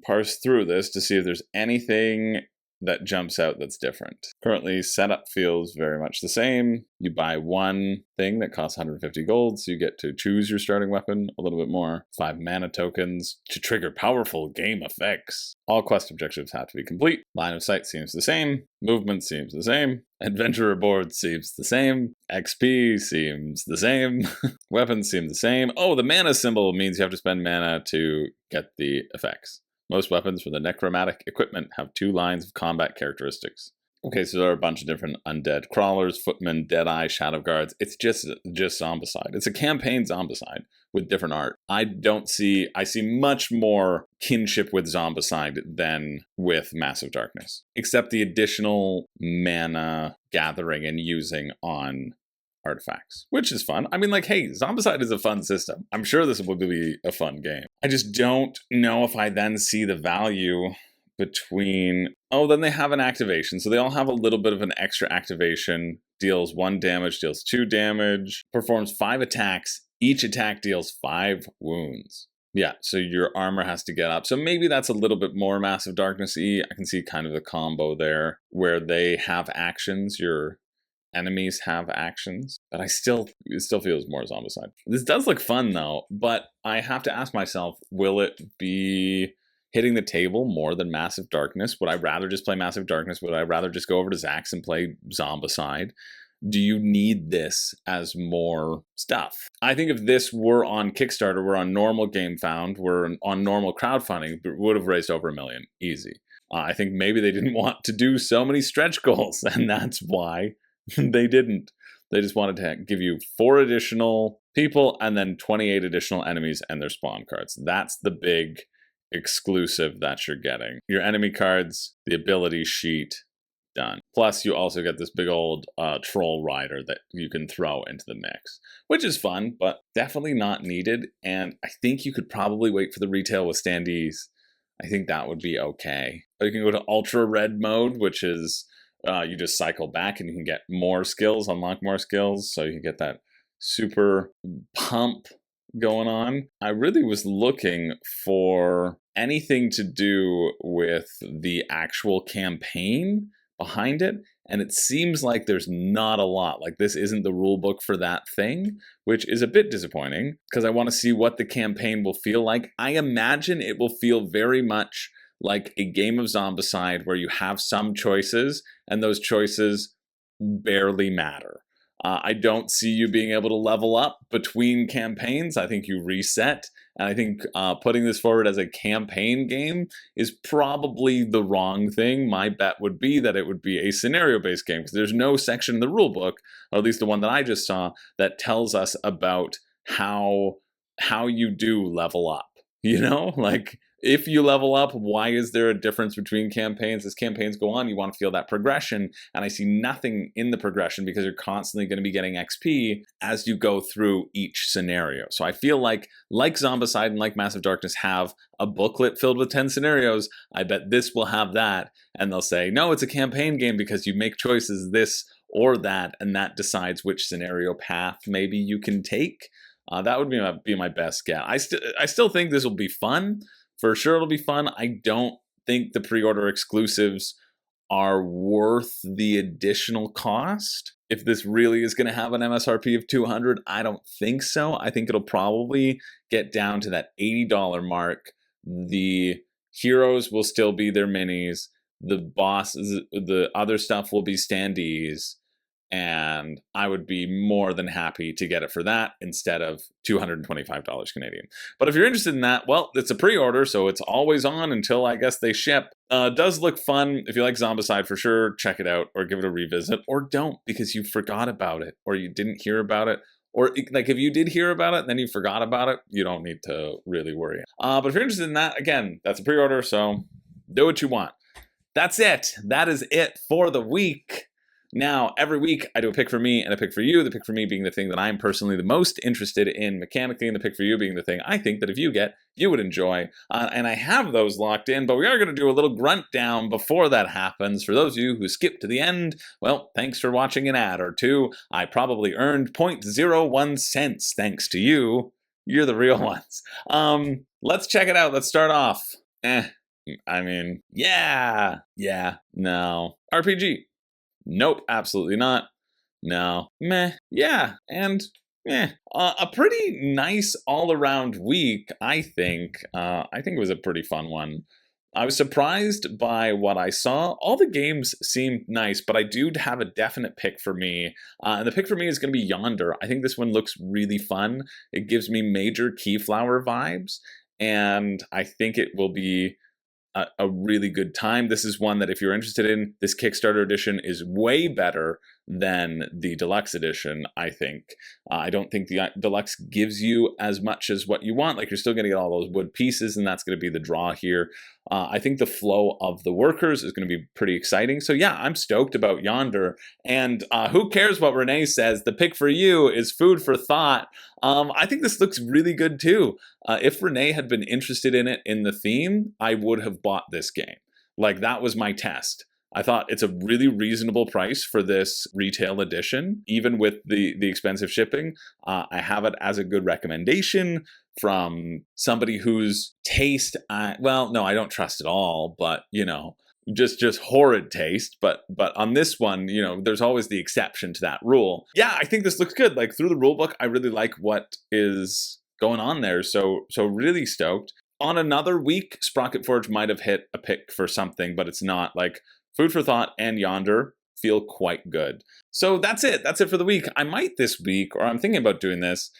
parse through this to see if there's anything that jumps out that's different. Currently, setup feels very much the same. You buy 1 thing that costs 150 gold, so you get to choose your starting weapon a little bit more. 5 mana tokens to trigger powerful game effects. All quest objectives have to be complete. Line of sight seems the same. Movement seems the same. Adventurer board seems the same. XP seems the same. Weapons seem the same. Oh, the mana symbol means you have to spend mana to get the effects. Most weapons for the necromantic equipment have 2 lines of combat characteristics. Okay, so there are a bunch of different undead crawlers, footmen, deadeye, shadow guards. It's just Zombicide. It's a campaign Zombicide with different art. I see much more kinship with Zombicide than with Massive Darkness, except the additional mana gathering and using on artifacts, which is fun. I mean, like, hey, Zombicide is a fun system. I'm sure this will be a fun game. I just don't know if I then see the value between... Oh, then they have an activation. So they all have a little bit of an extra activation. Deals 1 damage, deals 2 damage, performs 5 attacks. Each attack deals 5 wounds. Yeah, so your armor has to get up. So maybe that's a little bit more Massive Darkness-y. I can see kind of the combo there where they have actions. Your enemies have actions, but it still feels more Zombicide. This does look fun though, but I have to ask myself, will it be hitting the table more than Massive Darkness? Would I rather just play Massive Darkness? Would I rather just go over to Zach's and play Zombicide? Do you need this as more stuff? I think if this were on Kickstarter, we're on normal GameFound, we're on normal crowdfunding, but would have raised over $1 million, easy. I think maybe they didn't want to do so many stretch goals, and that's why they didn't. They just wanted to give you 4 additional people and then 28 additional enemies and their spawn cards. That's the big exclusive that you're getting. Your enemy cards, the ability sheet, done. Plus, you also get this big old troll rider that you can throw into the mix, which is fun, but definitely not needed. And I think you could probably wait for the retail with standees. I think that would be okay. Or you can go to ultra red mode, which is you just cycle back and you can get more skills, unlock more skills. So you can get that super pump going on. I really was looking for anything to do with the actual campaign behind it. And it seems like there's not a lot. Like this isn't the rule book for that thing, which is a bit disappointing because I want to see what the campaign will feel like. I imagine it will feel very much like a game of Zombicide where you have some choices and those choices barely matter. I don't see you being able to level up between campaigns. I think you reset. And I think putting this forward as a campaign game is probably the wrong thing. My bet would be that it would be a scenario-based game because there's no section in the rulebook, or at least the one that I just saw, that tells us about how you do level up. You know, like if you level up, why is there a difference between campaigns? As campaigns go on, you want to feel that progression. And I see nothing in the progression because you're constantly going to be getting XP as you go through each scenario. So I feel like Zombicide and like Massive Darkness have a booklet filled with 10 scenarios. I bet this will have that. And they'll say, no, it's a campaign game because you make choices this or that, and that decides which scenario path maybe you can take. That would be my best guess. I still think this will be fun. For sure it'll be fun. I don't think the pre-order exclusives are worth the additional cost. If this really is going to have an MSRP of $200, I don't think so. I think it'll probably get down to that $80 mark. The heroes will still be their minis. The bosses, the other stuff will be standees. And I would be more than happy to get it for that instead of $225 Canadian. But if you're interested in that, well, it's a pre-order, so it's always on until I guess they ship. It does look fun. If you like Zombicide, for sure, check it out or give it a revisit, or don't because you forgot about it or you didn't hear about it. Or like if you did hear about it and then you forgot about it, you don't need to really worry. But if you're interested in that, again, that's a pre-order, so do what you want. That's it. That is it for the week. Now, every week I do a pick for me and a pick for you, the pick for me being the thing that I'm personally the most interested in mechanically, and the pick for you being the thing I think that if you get, you would enjoy. And I have those locked in, but we are going to do a little grunt down before that happens. For those of you who skip to the end, well, thanks for watching an ad or two. I probably earned 0.01 cents thanks to you. You're the real ones. Let's check it out. Let's start off. I mean, yeah, no. RPG. Nope, absolutely not. No. Meh. Yeah. And a pretty nice all-around week, I think. I think it was a pretty fun one. I was surprised by what I saw. All the games seemed nice, but I do have a definite pick for me. And the pick for me is going to be Yonder. I think this one looks really fun. It gives me major Keyflower vibes, and I think it will be a really good time. This is one that if you're interested in, this Kickstarter edition is way better than the deluxe edition, I think. I don't think the deluxe gives you as much as what you want. Like, you're still going to get all those wood pieces, and that's going to be the draw here. I think the flow of the workers is going to be pretty exciting. So yeah, I'm stoked about Yonder. And who cares what Renee says? The pick for you is food for thought. I think this looks really good too. If Renee had been interested in it in the theme, I would have bought this game. Like, that was my test. I thought it's a really reasonable price for this retail edition, even with the expensive shipping. I have it as a good recommendation from somebody whose taste, well, no, I don't trust at all, but, you know, just horrid taste. But on this one, you know, there's always the exception to that rule. Yeah, I think this looks good. Like, through the rule book, I really like what is going on there. So really stoked. On another week, Sprocketforge might have hit a pick for something, but it's not. Like, Food for Thought and Yonder feel quite good. So that's it. That's it for the week. I might this week, or I'm thinking about doing this,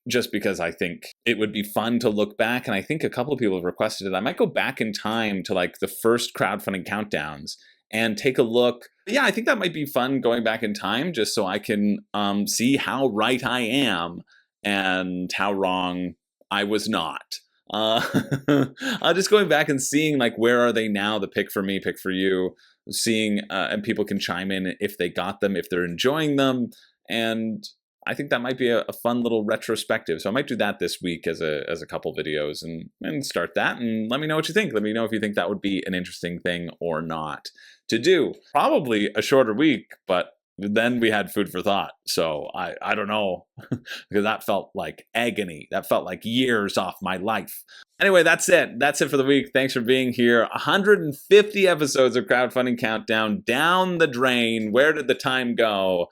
just because I think it would be fun to look back, and I think a couple of people have requested it. I might go back in time to like the first crowdfunding countdowns and take a look. Yeah, I think that might be fun going back in time just so I can see how right I am and how wrong I was not. Just going back and seeing like where are they now, the pick for me, pick for you, seeing and people can chime in if they got them, if they're enjoying them, and I think that might be a fun little retrospective. So I might do that this week as a couple videos and start that, and let me know what you think. Let me know if you think that would be an interesting thing or not to do. Probably a shorter week, but then we had Food for Thought, so I don't know, because that felt like agony. That felt like years off my life. Anyway, that's it. That's it for the week. Thanks for being here. 150 episodes of Crowdfunding Countdown down the drain. Where did the time go?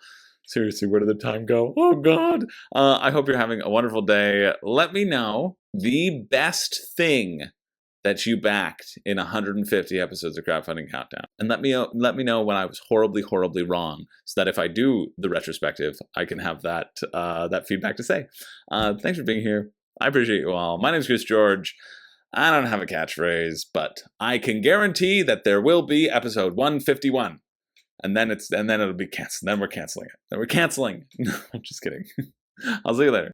Seriously, where did the time go? Oh, God. I hope you're having a wonderful day. Let me know the best thing that you backed in 150 episodes of Crowdfunding Countdown. And let me know when I was horribly, horribly wrong, so that if I do the retrospective, I can have that feedback to say. Thanks for being here. I appreciate you all. My name is Chris George. I don't have a catchphrase, but I can guarantee that there will be episode 151. And then it'll be canceled. Then we're canceling it. Then we're canceling. No, I'm just kidding. I'll see you later.